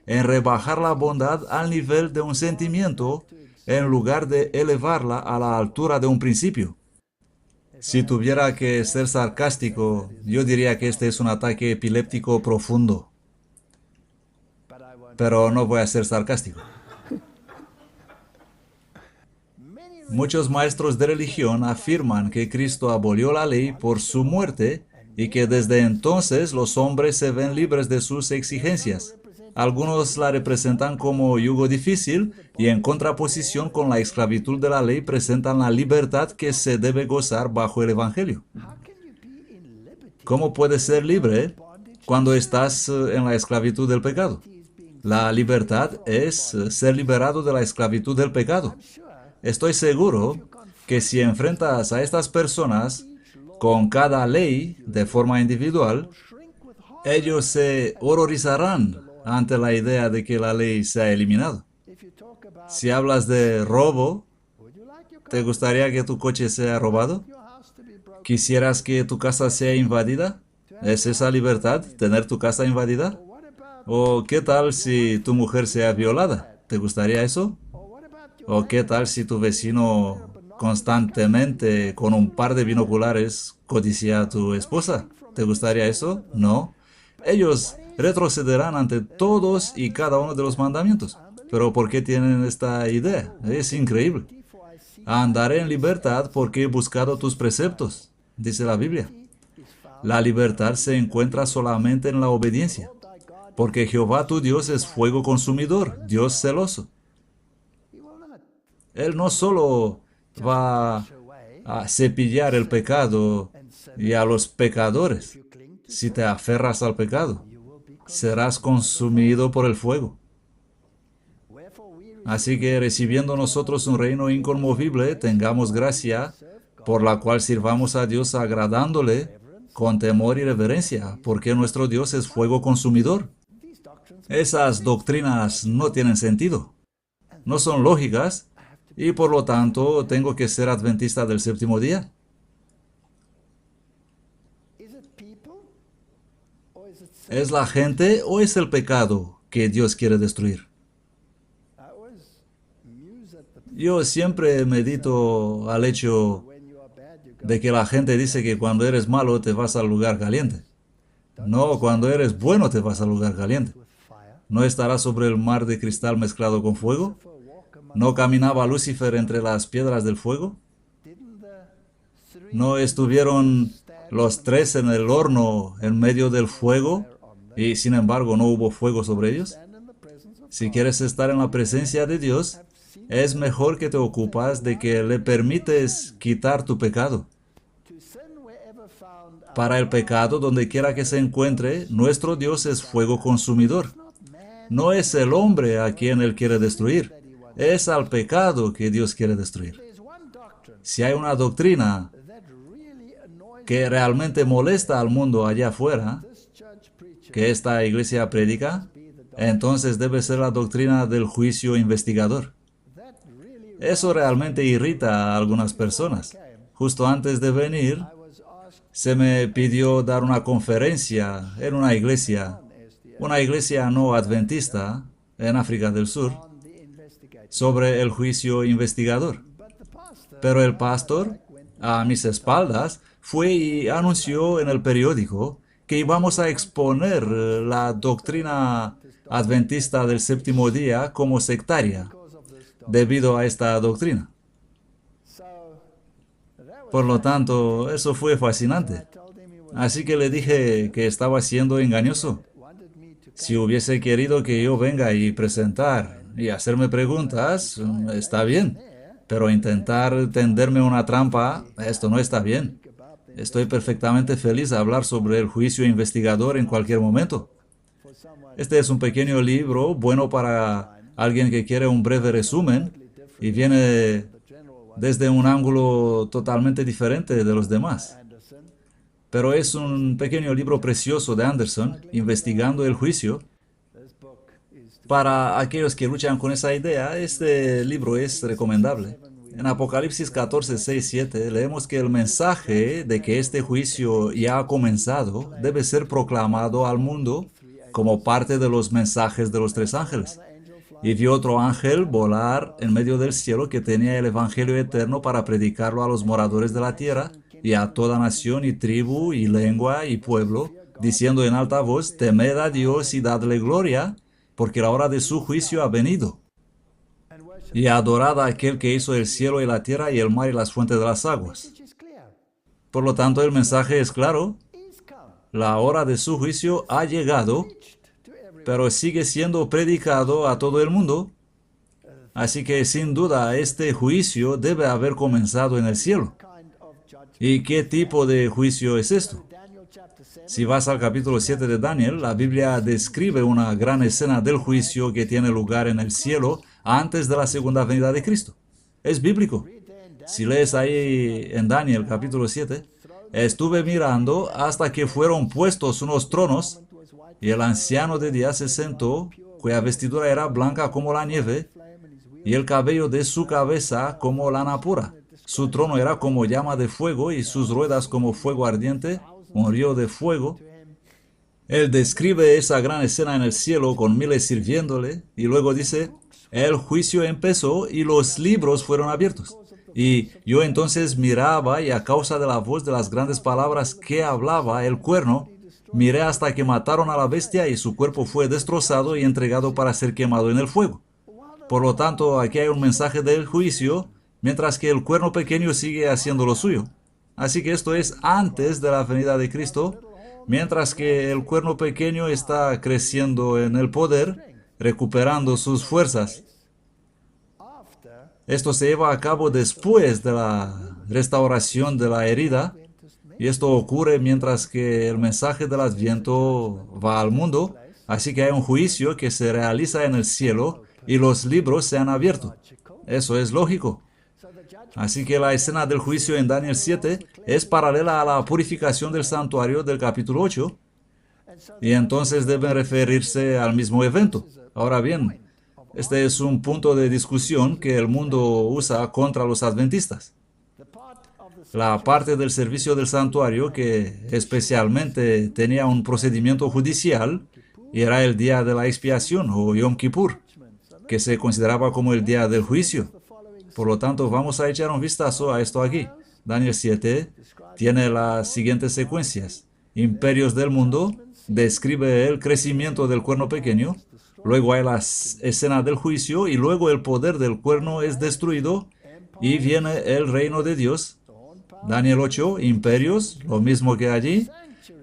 en rebajar la bondad al nivel de un sentimiento en lugar de elevarla a la altura de un principio. Si tuviera que ser sarcástico, yo diría que este es un ataque epiléptico profundo. Pero no voy a ser sarcástico. Muchos maestros de religión afirman que Cristo abolió la ley por su muerte y que desde entonces los hombres se ven libres de sus exigencias. Algunos la representan como yugo difícil y en contraposición con la esclavitud de la ley presentan la libertad que se debe gozar bajo el Evangelio. ¿Cómo puedes ser libre cuando estás en la esclavitud del pecado? La libertad es ser liberado de la esclavitud del pecado. Estoy seguro que si enfrentas a estas personas con cada ley de forma individual, ellos se horrorizarán ante la idea de que la ley se ha eliminado. Si hablas de robo, ¿te gustaría que tu coche sea robado? ¿Quisieras que tu casa sea invadida? ¿Es esa libertad, tener tu casa invadida? ¿O qué tal si tu mujer sea violada? ¿Te gustaría eso? ¿O qué tal si tu vecino constantemente con un par de binoculares codicia a tu esposa? ¿Te gustaría eso? No. Ellos retrocederán ante todos y cada uno de los mandamientos. ¿Pero por qué tienen esta idea? Es increíble. Andaré en libertad porque he buscado tus preceptos, dice la Biblia. La libertad se encuentra solamente en la obediencia. Porque Jehová tu Dios es fuego consumidor, Dios celoso. Él no solo va a cepillar el pecado y a los pecadores. Si te aferras al pecado, serás consumido por el fuego. Así que recibiendo nosotros un reino inconmovible, tengamos gracia por la cual sirvamos a Dios agradándole con temor y reverencia, porque nuestro Dios es fuego consumidor. Esas doctrinas no tienen sentido, no son lógicas, y por lo tanto tengo que ser adventista del séptimo día. ¿Es la gente o es el pecado que Dios quiere destruir? Yo siempre medito al hecho de que la gente dice que cuando eres malo te vas al lugar caliente. No, cuando eres bueno te vas al lugar caliente. ¿No estarás sobre el mar de cristal mezclado con fuego? ¿No caminaba Lucifer entre las piedras del fuego? ¿No estuvieron los tres en el horno en medio del fuego y sin embargo no hubo fuego sobre ellos? Si quieres estar en la presencia de Dios, es mejor que te ocupas de que le permites quitar tu pecado. Para el pecado, donde quiera que se encuentre, nuestro Dios es fuego consumidor. No es el hombre a quien Él quiere destruir, es al pecado que Dios quiere destruir. Si hay una doctrina que realmente molesta al mundo allá afuera, que esta iglesia predica, entonces debe ser la doctrina del juicio investigador. Eso realmente irrita a algunas personas. Justo antes de venir, se me pidió dar una conferencia en una iglesia no adventista en África del Sur, sobre el juicio investigador. Pero el pastor, a mis espaldas, fue y anunció en el periódico que íbamos a exponer la doctrina adventista del séptimo día como sectaria, debido a esta doctrina. Por lo tanto, eso fue fascinante. Así que le dije que estaba siendo engañoso. Si hubiese querido que yo venga y presentar y hacerme preguntas, está bien. Pero intentar tenderme una trampa, esto no está bien. Estoy perfectamente feliz de hablar sobre el juicio investigador en cualquier momento. Este es un pequeño libro bueno para alguien que quiere un breve resumen y viene desde un ángulo totalmente diferente de los demás. Pero es un pequeño libro precioso de Anderson, investigando el juicio. Para aquellos que luchan con esa idea, este libro es recomendable. En Apocalipsis 14, 6, 7 leemos que el mensaje de que este juicio ya ha comenzado debe ser proclamado al mundo como parte de los mensajes de los tres ángeles. Y vio otro ángel volar en medio del cielo que tenía el evangelio eterno para predicarlo a los moradores de la tierra y a toda nación y tribu y lengua y pueblo, diciendo en alta voz: temed a Dios y dadle gloria, porque la hora de su juicio ha venido. Y adorad a aquel que hizo el cielo y la tierra y el mar y las fuentes de las aguas. Por lo tanto, el mensaje es claro: la hora de su juicio ha llegado, pero sigue siendo predicado a todo el mundo. Así que sin duda este juicio debe haber comenzado en el cielo. ¿Y qué tipo de juicio es esto? Si vas al capítulo 7 de Daniel, la Biblia describe una gran escena del juicio que tiene lugar en el cielo antes de la segunda venida de Cristo. Es bíblico. Si lees ahí en Daniel capítulo 7, estuve mirando hasta que fueron puestos unos tronos, y el anciano de día se sentó, cuya vestidura era blanca como la nieve, y el cabello de su cabeza como lana pura. Su trono era como llama de fuego, y sus ruedas como fuego ardiente, un río de fuego. Él describe esa gran escena en el cielo con miles sirviéndole, y luego dice: el juicio empezó y los libros fueron abiertos. Y yo entonces miraba, y a causa de la voz de las grandes palabras que hablaba el cuerno, miré hasta que mataron a la bestia y su cuerpo fue destrozado y entregado para ser quemado en el fuego. Por lo tanto, aquí hay un mensaje del juicio, mientras que el cuerno pequeño sigue haciendo lo suyo. Así que esto es antes de la venida de Cristo, mientras que el cuerno pequeño está creciendo en el poder, recuperando sus fuerzas. Esto se lleva a cabo después de la restauración de la herida, y esto ocurre mientras que el mensaje del Adviento va al mundo, así que hay un juicio que se realiza en el cielo y los libros se han abierto. Eso es lógico. Así que la escena del juicio en Daniel 7 es paralela a la purificación del santuario del capítulo 8, y entonces deben referirse al mismo evento. Ahora bien, este es un punto de discusión que el mundo usa contra los adventistas. La parte del servicio del santuario que especialmente tenía un procedimiento judicial era el día de la expiación o Yom Kippur, que se consideraba como el día del juicio. Por lo tanto, vamos a echar un vistazo a esto aquí. Daniel 7 tiene las siguientes secuencias. Imperios del mundo, describe el crecimiento del cuerno pequeño, luego hay la escena del juicio y luego el poder del cuerno es destruido y viene el reino de Dios. Daniel 8, imperios, lo mismo que allí.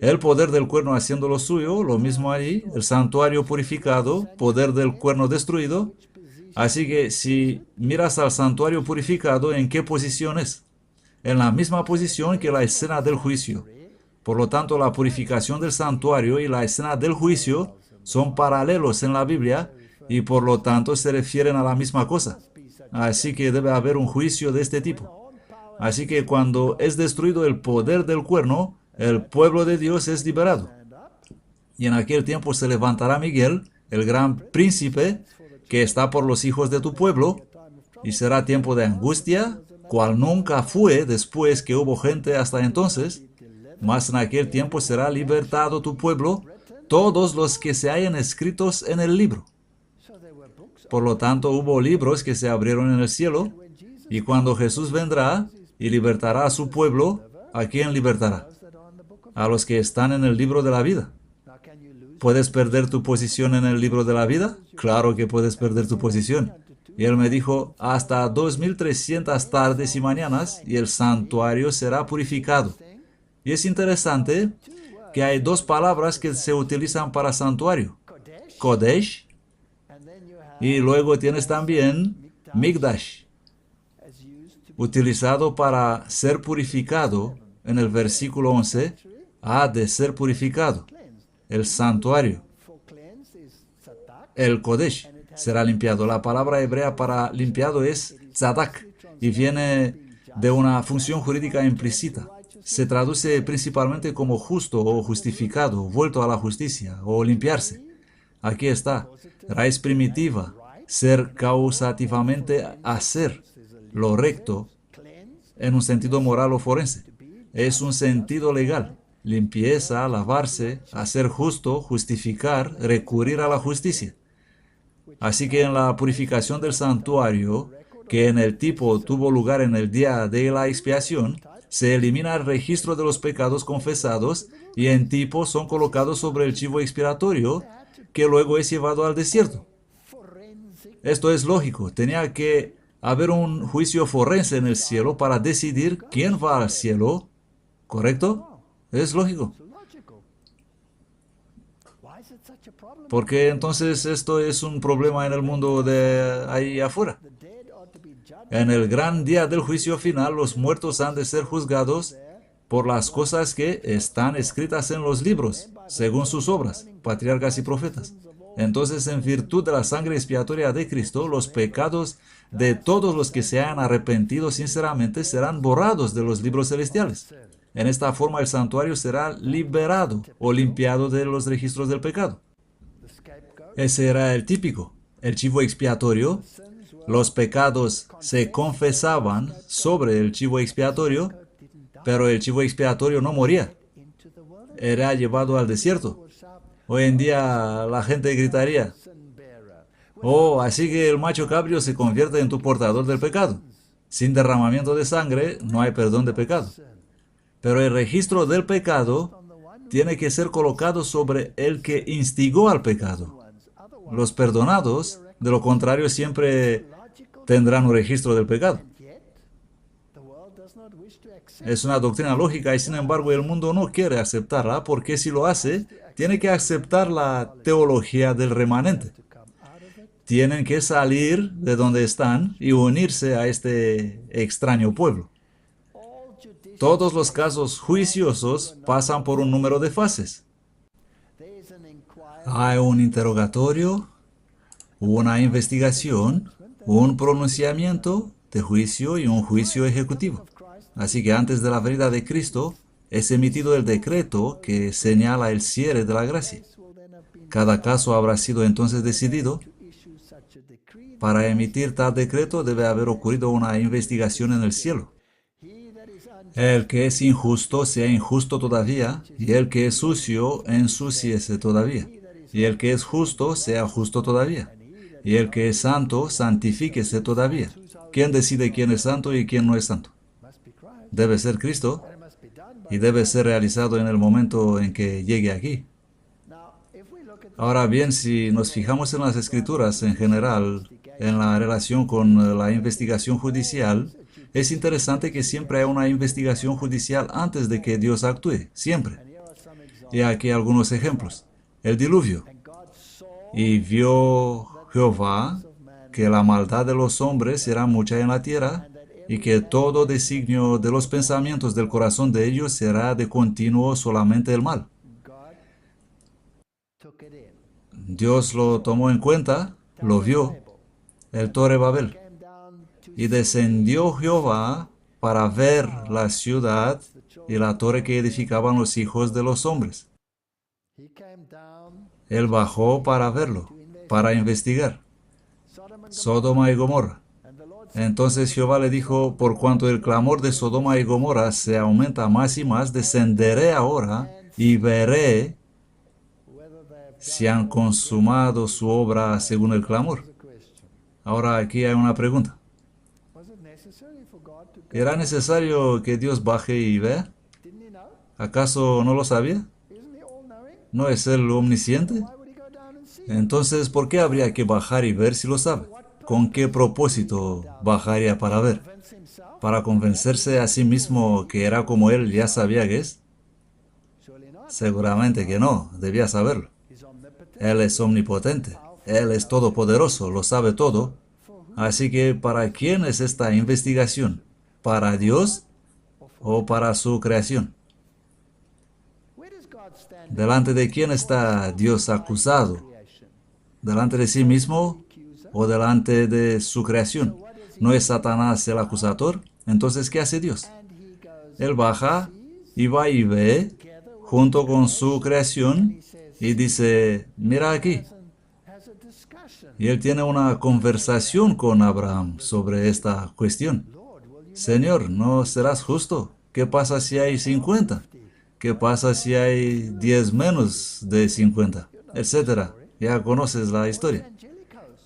El poder del cuerno haciendo lo suyo, lo mismo allí. El santuario purificado, poder del cuerno destruido. Así que si miras al santuario purificado, ¿en qué posición es? En la misma posición que la escena del juicio. Por lo tanto, la purificación del santuario y la escena del juicio son paralelos en la Biblia y por lo tanto se refieren a la misma cosa. Así que debe haber un juicio de este tipo. Así que cuando es destruido el poder del cuerno, el pueblo de Dios es liberado. Y en aquel tiempo se levantará Miguel, el gran príncipe, que está por los hijos de tu pueblo, y será tiempo de angustia, cual nunca fue después que hubo gente hasta entonces, mas en aquel tiempo será libertado tu pueblo, todos los que se hayan escritos en el libro. Por lo tanto, hubo libros que se abrieron en el cielo, y cuando Jesús vendrá y libertará a su pueblo, ¿a quién libertará? A los que están en el libro de la vida. ¿Puedes perder tu posición en el libro de la vida? Claro que puedes perder tu posición. Y él me dijo, hasta 2300 tardes y mañanas, y el santuario será purificado. Y es interesante que hay dos palabras que se utilizan para santuario. Kodesh, y luego tienes también Migdash, utilizado para ser purificado. En el versículo 11, ha de ser purificado. El santuario, el Kodesh, será limpiado. La palabra hebrea para limpiado es tzadak y viene de una función jurídica implícita. Se traduce principalmente como justo o justificado, vuelto a la justicia o limpiarse. Aquí está, raíz primitiva, ser causativamente hacer lo recto en un sentido moral o forense. Es un sentido legal. Limpieza, lavarse, hacer justo, justificar, recurrir a la justicia. Así que en la purificación del santuario, que en el tipo tuvo lugar en el día de la expiación, se elimina el registro de los pecados confesados y en tipo son colocados sobre el chivo expiatorio, que luego es llevado al desierto. Esto es lógico. Tenía que haber un juicio forense en el cielo para decidir quién va al cielo, ¿correcto? Es lógico. ¿Por qué entonces esto es un problema en el mundo de ahí afuera? En el gran día del juicio final, los muertos han de ser juzgados por las cosas que están escritas en los libros, según sus obras, patriarcas y profetas. Entonces, en virtud de la sangre expiatoria de Cristo, los pecados de todos los que se hayan arrepentido sinceramente serán borrados de los libros celestiales. En esta forma, el santuario será liberado o limpiado de los registros del pecado. Ese era el típico, el chivo expiatorio. Los pecados se confesaban sobre el chivo expiatorio, pero el chivo expiatorio no moría. Era llevado al desierto. Hoy en día la gente gritaría, oh, así que el macho cabrio se convierte en tu portador del pecado. Sin derramamiento de sangre no hay perdón de pecado. Pero el registro del pecado tiene que ser colocado sobre el que instigó al pecado. Los perdonados, de lo contrario, siempre tendrán un registro del pecado. Es una doctrina lógica y sin embargo el mundo no quiere aceptarla porque si lo hace, tiene que aceptar la teología del remanente. Tienen que salir de donde están y unirse a este extraño pueblo. Todos los casos juiciosos pasan por un número de fases. Hay un interrogatorio, una investigación, un pronunciamiento de juicio y un juicio ejecutivo. Así que antes de la venida de Cristo es emitido el decreto que señala el cierre de la gracia. Cada caso habrá sido entonces decidido. Para emitir tal decreto debe haber ocurrido una investigación en el cielo. El que es injusto sea injusto todavía, y el que es sucio ensúciese todavía, y el que es justo sea justo todavía, y el que es santo santifíquese todavía. ¿Quién decide quién es santo y quién no es santo? Debe ser Cristo, y debe ser realizado en el momento en que llegue aquí. Ahora bien, si nos fijamos en las Escrituras en general, en la relación con la investigación judicial, es interesante que siempre hay una investigación judicial antes de que Dios actúe, siempre. Y aquí algunos ejemplos. El diluvio. Y vio Jehová que la maldad de los hombres era mucha en la tierra, y que todo designio de los pensamientos del corazón de ellos será de continuo solamente el mal. Dios lo tomó en cuenta, lo vio, el Torre Babel. Y descendió Jehová para ver la ciudad y la torre que edificaban los hijos de los hombres. Él bajó para verlo, para investigar. Sodoma y Gomorra. Entonces Jehová le dijo, por cuanto el clamor de Sodoma y Gomorra se aumenta más y más, descenderé ahora y veré si han consumado su obra según el clamor. Ahora aquí hay una pregunta. ¿Era necesario que Dios baje y vea? ¿Acaso no lo sabía? ¿No es Él omnisciente? Entonces, ¿por qué habría que bajar y ver si lo sabe? ¿Con qué propósito bajaría para ver? ¿Para convencerse a sí mismo que era como Él ya sabía que es? Seguramente que no, debía saberlo. Él es omnipotente, Él es todopoderoso, lo sabe todo. Así que, ¿para quién es esta investigación? ¿Para Dios o para su creación? ¿Delante de quién está Dios acusado? ¿Delante de sí mismo o delante de su creación? ¿No es Satanás el acusador? Entonces, ¿qué hace Dios? Él baja y va y ve junto con su creación y dice, mira aquí. Y él tiene una conversación con Abraham sobre esta cuestión. Señor, ¿no serás justo? ¿Qué pasa si hay 50? ¿Qué pasa si hay 10 menos de 50? Etcétera. Ya conoces la historia.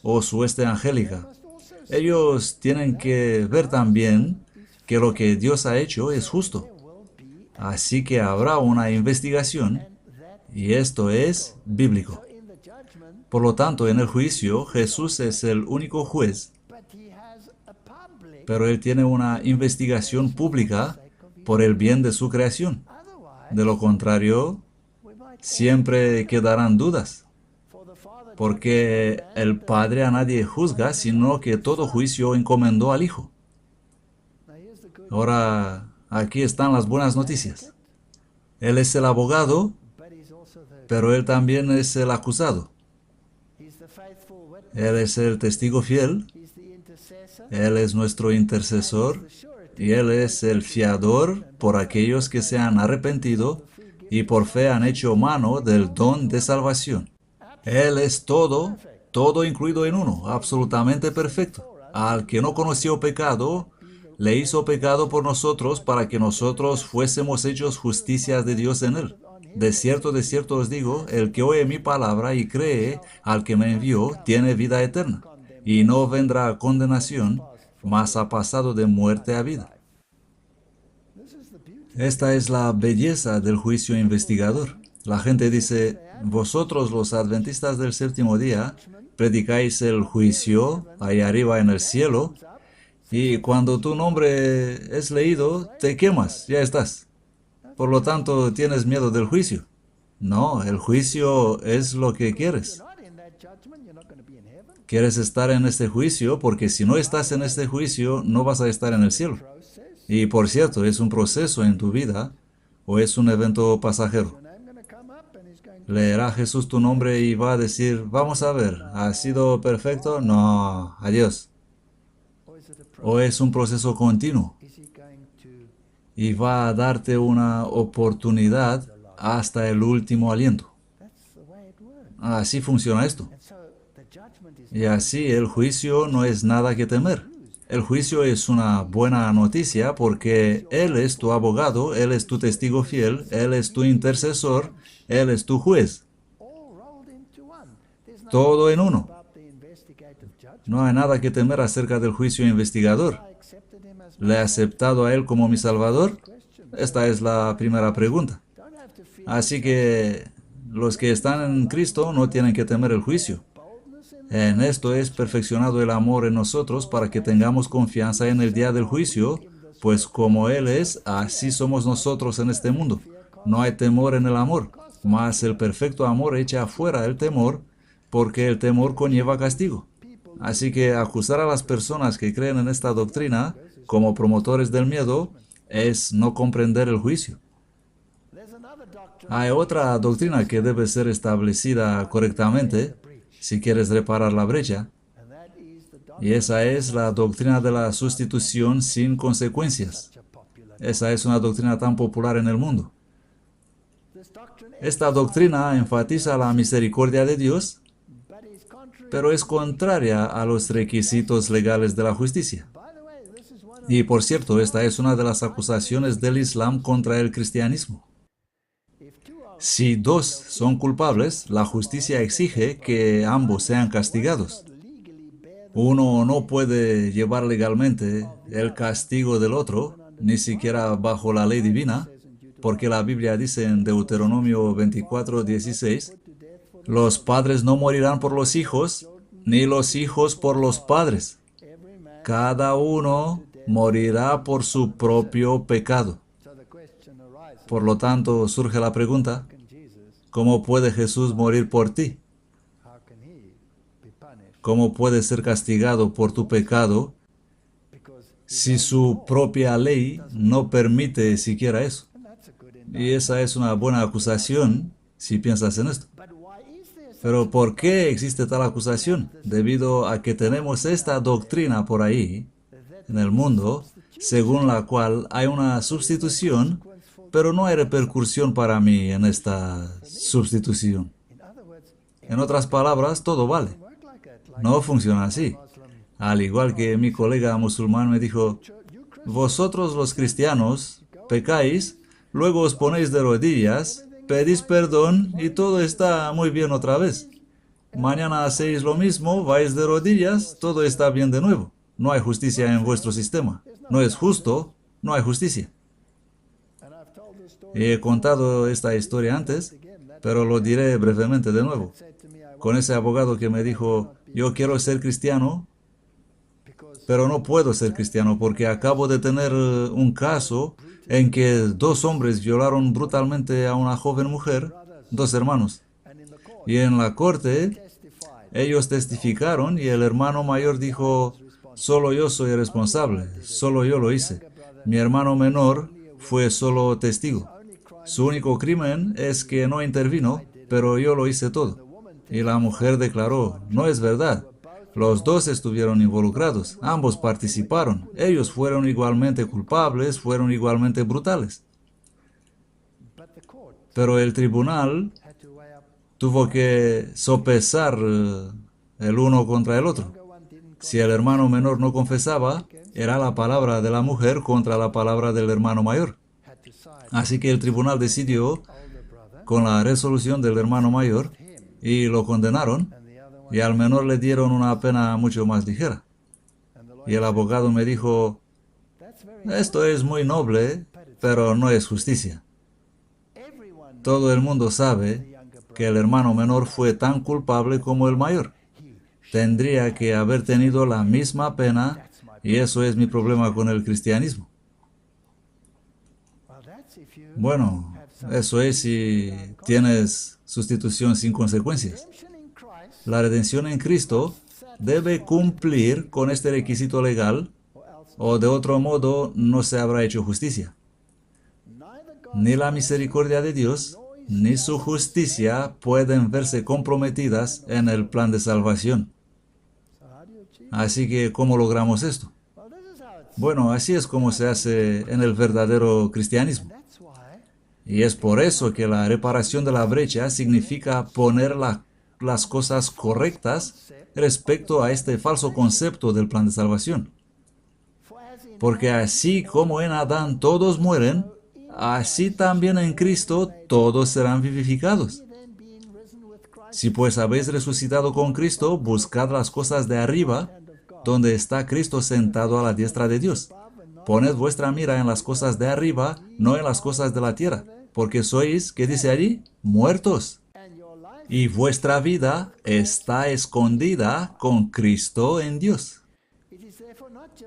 O su hueste angélica. Ellos tienen que ver también que lo que Dios ha hecho es justo. Así que habrá una investigación y esto es bíblico. Por lo tanto, en el juicio, Jesús es el único juez, pero Él tiene una investigación pública por el bien de su creación. De lo contrario, siempre quedarán dudas, porque el Padre a nadie juzga, sino que todo juicio encomendó al Hijo. Ahora, aquí están las buenas noticias. Él es el abogado, pero Él también es el acusado. Él es el testigo fiel, Él es nuestro intercesor y Él es el fiador por aquellos que se han arrepentido y por fe han hecho mano del don de salvación. Él es todo, todo incluido en uno, absolutamente perfecto. Al que no conoció pecado, le hizo pecado por nosotros para que nosotros fuésemos hechos justicias de Dios en Él. De cierto os digo, el que oye mi palabra y cree al que me envió, tiene vida eterna, y no vendrá a condenación, mas ha pasado de muerte a vida. Esta es la belleza del juicio investigador. La gente dice, vosotros los adventistas del séptimo día, predicáis el juicio ahí arriba en el cielo, Y cuando tu nombre es leído, te quemas, ya estás. Por lo tanto, tienes miedo del juicio. No, el juicio es lo que quieres. Quieres estar en este juicio porque si no estás en este juicio, no vas a estar en el cielo. Y por cierto, es un proceso en tu vida o es un evento pasajero. Leerá Jesús tu nombre y va a decir, vamos a ver, ¿ha sido perfecto? No, adiós. O es un proceso continuo y va a darte una oportunidad hasta el último aliento. Así funciona esto. Y así el juicio no es nada que temer. El juicio es una buena noticia porque Él es tu abogado, Él es tu testigo fiel, Él es tu intercesor, Él es tu juez. Todo en uno. No hay nada que temer acerca del juicio investigador. ¿Le he aceptado a Él como mi Salvador? Esta es la primera pregunta. Así que los que están en Cristo no tienen que temer el juicio. En esto es perfeccionado el amor en nosotros para que tengamos confianza en el día del juicio, pues como Él es, así somos nosotros en este mundo. No hay temor en el amor, mas el perfecto amor echa afuera el temor, porque el temor conlleva castigo. Así que acusar a las personas que creen en esta doctrina como promotores del miedo es no comprender el juicio. Hay otra doctrina que debe ser establecida correctamente si quieres reparar la brecha, y esa es la doctrina de la sustitución sin consecuencias. Esa es una doctrina tan popular en el mundo. Esta doctrina enfatiza la misericordia de Dios, pero es contraria a los requisitos legales de la justicia. Y por cierto, esta es una de las acusaciones del Islam contra el cristianismo. Si dos son culpables, la justicia exige que ambos sean castigados. Uno no puede llevar legalmente el castigo del otro, ni siquiera bajo la ley divina, porque la Biblia dice en Deuteronomio 24:16, los padres no morirán por los hijos, ni los hijos por los padres. Cada uno morirá por su propio pecado. Por lo tanto, surge la pregunta, ¿cómo puede Jesús morir por ti? ¿Cómo puede ser castigado por tu pecado si su propia ley no permite siquiera eso? Y esa es una buena acusación si piensas en esto. Pero ¿por qué existe tal acusación? Debido a que tenemos esta doctrina por ahí, en el mundo, según la cual hay una sustitución, pero no hay repercusión para mí en esta sustitución. En otras palabras, todo vale. No funciona así. Al igual que mi colega musulmán me dijo, vosotros los cristianos pecáis, luego os ponéis de rodillas, pedís perdón y todo está muy bien otra vez. Mañana hacéis lo mismo, vais de rodillas, todo está bien de nuevo. No hay justicia en vuestro sistema. No es justo, no hay justicia. He contado esta historia antes, pero lo diré brevemente de nuevo. Con ese abogado que me dijo, yo quiero ser cristiano, pero no puedo ser cristiano porque acabo de tener un caso en que dos hombres violaron brutalmente a una joven mujer, dos hermanos. Y en la corte, ellos testificaron y el hermano mayor dijo, solo yo soy responsable, solo yo lo hice. Mi hermano menor fue solo testigo. Su único crimen es que no intervino, pero yo lo hice todo. Y la mujer declaró, no es verdad. Los dos estuvieron involucrados, ambos participaron, ellos fueron igualmente culpables, fueron igualmente brutales. Pero el tribunal tuvo que sopesar el uno contra el otro. Si el hermano menor no confesaba, era la palabra de la mujer contra la palabra del hermano mayor. Así que el tribunal decidió con la resolución del hermano mayor y lo condenaron, y al menor le dieron una pena mucho más ligera. Y el abogado me dijo, esto es muy noble, pero no es justicia. Todo el mundo sabe que el hermano menor fue tan culpable como el mayor. Tendría que haber tenido la misma pena, Y eso es mi problema con el cristianismo. Bueno, eso es si tienes sustitución sin consecuencias. La redención en Cristo debe cumplir con este requisito legal, o de otro modo no se habrá hecho justicia. Ni la misericordia de Dios, ni su justicia pueden verse comprometidas en el plan de salvación. Así que, ¿cómo logramos esto? Bueno, así es como se hace en el verdadero cristianismo. Y es por eso que la reparación de la brecha significa poner las cosas correctas respecto a este falso concepto del plan de salvación. Porque así como en Adán todos mueren, así también en Cristo todos serán vivificados. Si pues habéis resucitado con Cristo, buscad las cosas de arriba, donde está Cristo sentado a la diestra de Dios. Poned vuestra mira en las cosas de arriba, no en las cosas de la tierra, porque sois, ¿qué dice allí? Muertos. Y vuestra vida está escondida con Cristo en Dios.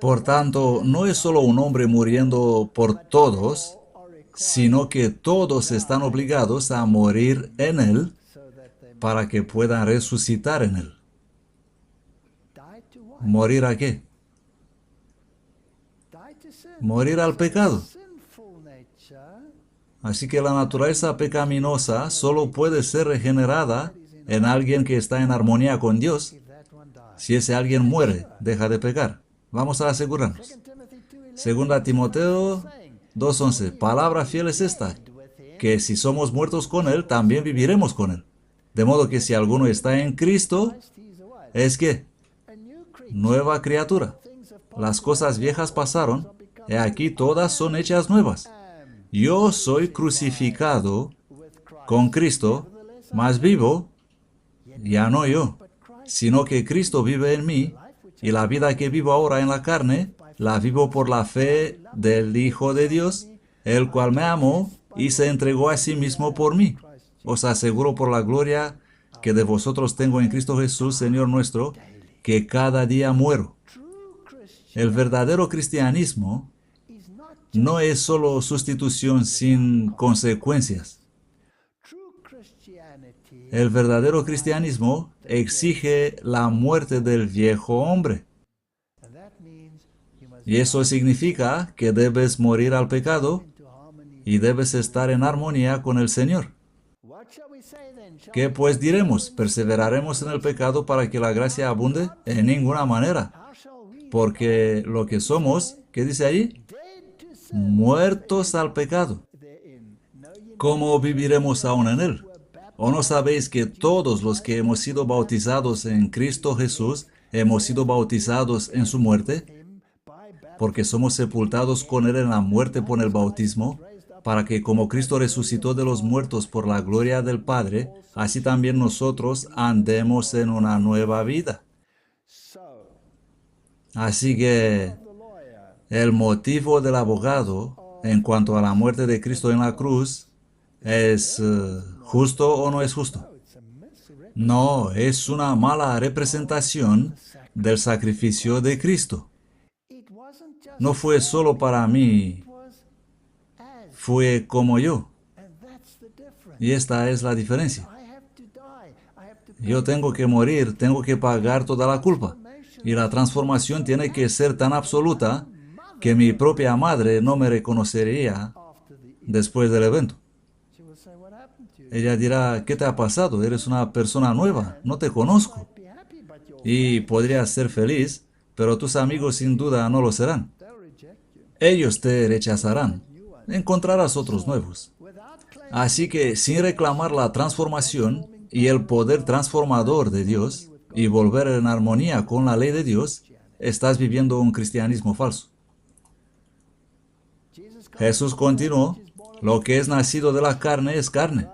Por tanto, no es solo un hombre muriendo por todos, sino que todos están obligados a morir en Él para que puedan resucitar en Él. ¿Morir a qué? Morir al pecado. Así que la naturaleza pecaminosa solo puede ser regenerada en alguien que está en armonía con Dios. Si ese alguien muere, deja de pecar. Vamos a asegurarnos. Segunda Timoteo 2:11. Palabra fiel es esta, que si somos muertos con Él, también viviremos con Él. De modo que si alguno está en Cristo, es que nueva criatura. Las cosas viejas pasaron, y aquí todas son hechas nuevas. Yo soy crucificado con Cristo, mas vivo, ya no yo, sino que Cristo vive en mí, y la vida que vivo ahora en la carne, la vivo por la fe del Hijo de Dios, el cual me amó y se entregó a sí mismo por mí. Os aseguro por la gloria que de vosotros tengo en Cristo Jesús, Señor nuestro, que cada día muero. El verdadero cristianismo no es solo sustitución sin consecuencias. El verdadero cristianismo exige la muerte del viejo hombre. Y eso significa que debes morir al pecado y debes estar en armonía con el Señor. ¿Qué pues diremos? ¿Perseveraremos en el pecado para que la gracia abunde? En ninguna manera. Porque lo que somos, ¿qué dice ahí? Muertos al pecado. ¿Cómo viviremos aún en él? ¿O no sabéis que todos los que hemos sido bautizados en Cristo Jesús, hemos sido bautizados en su muerte? Porque somos sepultados con él en la muerte por el bautismo, para que como Cristo resucitó de los muertos por la gloria del Padre, así también nosotros andemos en una nueva vida. Así que el motivo del abogado en cuanto a la muerte de Cristo en la cruz es justo o no es justo. No, es una mala representación del sacrificio de Cristo. No fue solo para mí, fue como yo. Y esta es la diferencia. Yo tengo que morir, tengo que pagar toda la culpa. Y la transformación tiene que ser tan absoluta que mi propia madre no me reconocería después del evento. Ella dirá, ¿qué te ha pasado? Eres una persona nueva, no te conozco. Y podrías ser feliz, pero tus amigos sin duda no lo serán. Ellos te rechazarán. Encontrarás otros nuevos. Así que sin reclamar la transformación y el poder transformador de Dios y volver en armonía con la ley de Dios, estás viviendo un cristianismo falso. Jesús continuó, lo que es nacido de la carne es carne,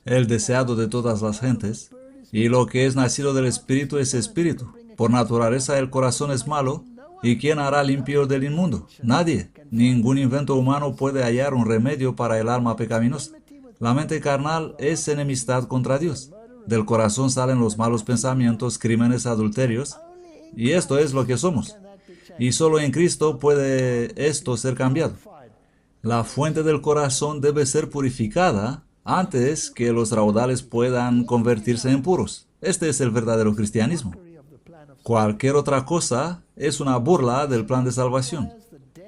el deseado de todas las gentes, y lo que es nacido del Espíritu es espíritu. Por naturaleza el corazón es malo, ¿y quién hará limpio del inmundo? Nadie. Ningún invento humano puede hallar un remedio para el alma pecaminosa. La mente carnal es enemistad contra Dios. Del corazón salen los malos pensamientos, crímenes, adulterios, y esto es lo que somos. Y solo en Cristo puede esto ser cambiado. La fuente del corazón debe ser purificada antes que los raudales puedan convertirse en puros. Este es el verdadero cristianismo. Cualquier otra cosa es una burla del plan de salvación.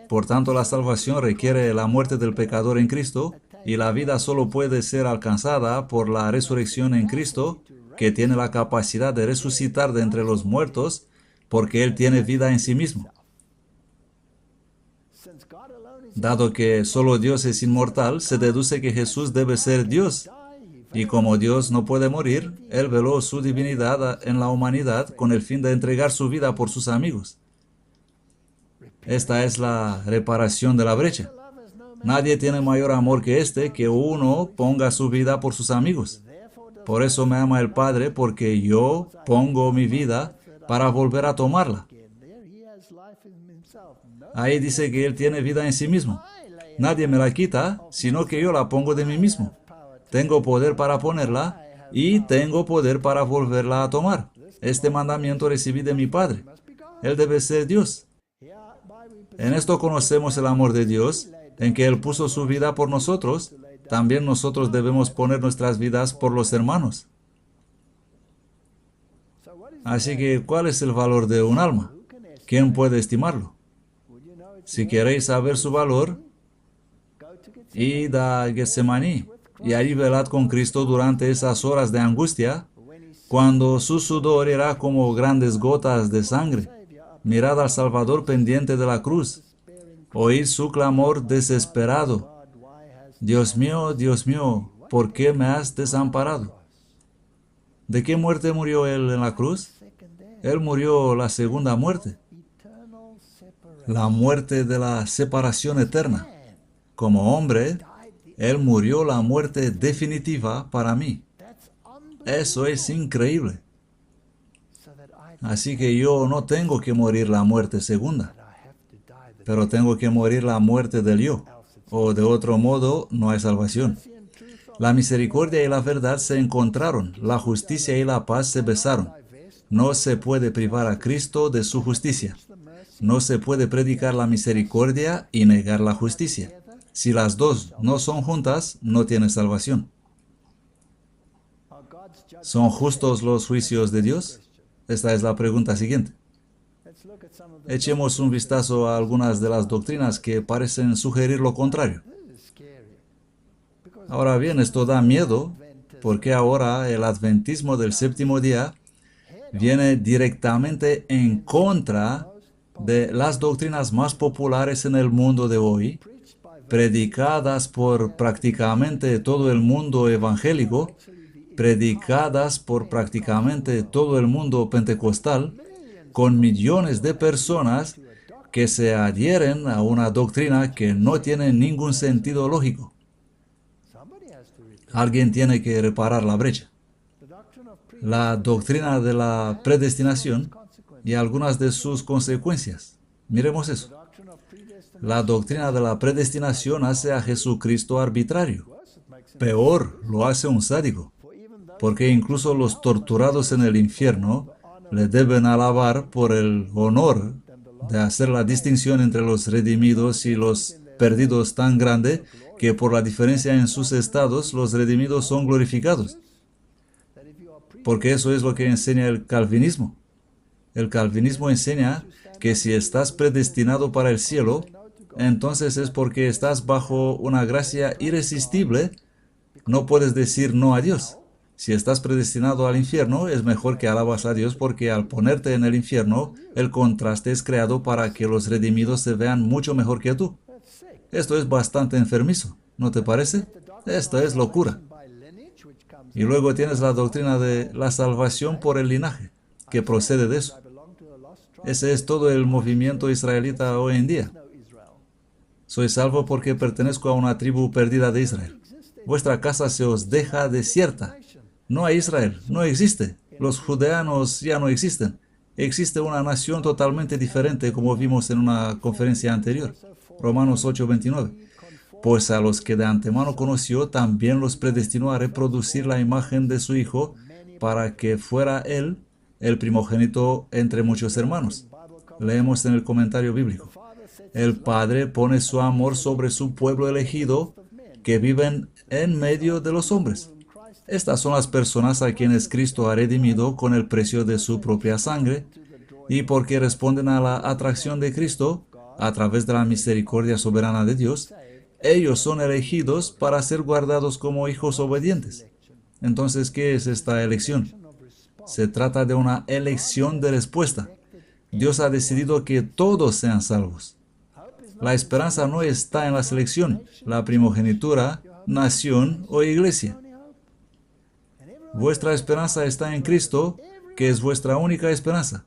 Por tanto, la salvación requiere la muerte del pecador en Cristo y la vida solo puede ser alcanzada por la resurrección en Cristo, que tiene la capacidad de resucitar de entre los muertos porque Él tiene vida en sí mismo. Dado que solo Dios es inmortal, se deduce que Jesús debe ser Dios. Y como Dios no puede morir, Él veló su divinidad en la humanidad con el fin de entregar su vida por sus amigos. Esta es la reparación de la brecha. Nadie tiene mayor amor que este, que uno ponga su vida por sus amigos. Por eso me ama el Padre, porque yo pongo mi vida para volver a tomarla. Ahí dice que Él tiene vida en sí mismo. Nadie me la quita, sino que yo la pongo de mí mismo. Tengo poder para ponerla y tengo poder para volverla a tomar. Este mandamiento recibí de mi Padre. Él debe ser Dios. En esto conocemos el amor de Dios, en que Él puso su vida por nosotros. También nosotros debemos poner nuestras vidas por los hermanos. Así que, ¿cuál es el valor de un alma? ¿Quién puede estimarlo? Si queréis saber su valor, id a Getsemaní y allí velad con Cristo durante esas horas de angustia, cuando su sudor era como grandes gotas de sangre. Mirad al Salvador pendiente de la cruz. Oíd su clamor desesperado. Dios mío, ¿por qué me has desamparado? ¿De qué muerte murió Él en la cruz? Él murió la segunda muerte. La muerte de la separación eterna. Como hombre, Él murió la muerte definitiva para mí. Eso es increíble. Así que yo no tengo que morir la muerte segunda, pero tengo que morir la muerte del yo, o de otro modo no hay salvación. La misericordia y la verdad se encontraron, la justicia y la paz se besaron. No se puede privar a Cristo de su justicia. No se puede predicar la misericordia y negar la justicia. Si las dos no son juntas, no tiene salvación. ¿Son justos los juicios de Dios? Esta es la pregunta siguiente. Echemos un vistazo a algunas de las doctrinas que parecen sugerir lo contrario. Ahora bien, esto da miedo, porque ahora el adventismo del séptimo día viene directamente en contra de las doctrinas más populares en el mundo de hoy, predicadas por prácticamente todo el mundo evangélico, predicadas por prácticamente todo el mundo pentecostal, con millones de personas que se adhieren a una doctrina que no tiene ningún sentido lógico. Alguien tiene que reparar la brecha. La doctrina de la predestinación y algunas de sus consecuencias. Miremos eso. La doctrina de la predestinación hace a Jesucristo arbitrario. Peor, lo hace un sádico. Porque incluso los torturados en el infierno le deben alabar por el honor de hacer la distinción entre los redimidos y los perdidos tan grande que por la diferencia en sus estados los redimidos son glorificados. Porque eso es lo que enseña el calvinismo. El calvinismo enseña que si estás predestinado para el cielo, entonces es porque estás bajo una gracia irresistible. No puedes decir no a Dios. Si estás predestinado al infierno, es mejor que alabas a Dios porque al ponerte en el infierno, el contraste es creado para que los redimidos se vean mucho mejor que tú. Esto es bastante enfermizo, ¿no te parece? Esto es locura. Y luego tienes la doctrina de la salvación por el linaje, que procede de eso. Ese es todo el movimiento israelita hoy en día. Soy salvo porque pertenezco a una tribu perdida de Israel. Vuestra casa se os deja desierta. No hay Israel, no existe. Los judeanos ya no existen. Existe una nación totalmente diferente, como vimos en una conferencia anterior. Romanos 8:29. Pues a los que de antemano conoció, también los predestinó a reproducir la imagen de su Hijo, para que fuera Él el primogénito entre muchos hermanos. Leemos en el comentario bíblico. El Padre pone su amor sobre su pueblo elegido que viven en medio de los hombres. Estas son las personas a quienes Cristo ha redimido con el precio de su propia sangre y porque responden a la atracción de Cristo a través de la misericordia soberana de Dios, ellos son elegidos para ser guardados como hijos obedientes. Entonces, ¿qué es esta elección? Se trata de una elección de respuesta. Dios ha decidido que todos sean salvos. La esperanza no está en la selección, la primogenitura, nación o iglesia. Vuestra esperanza está en Cristo, que es vuestra única esperanza.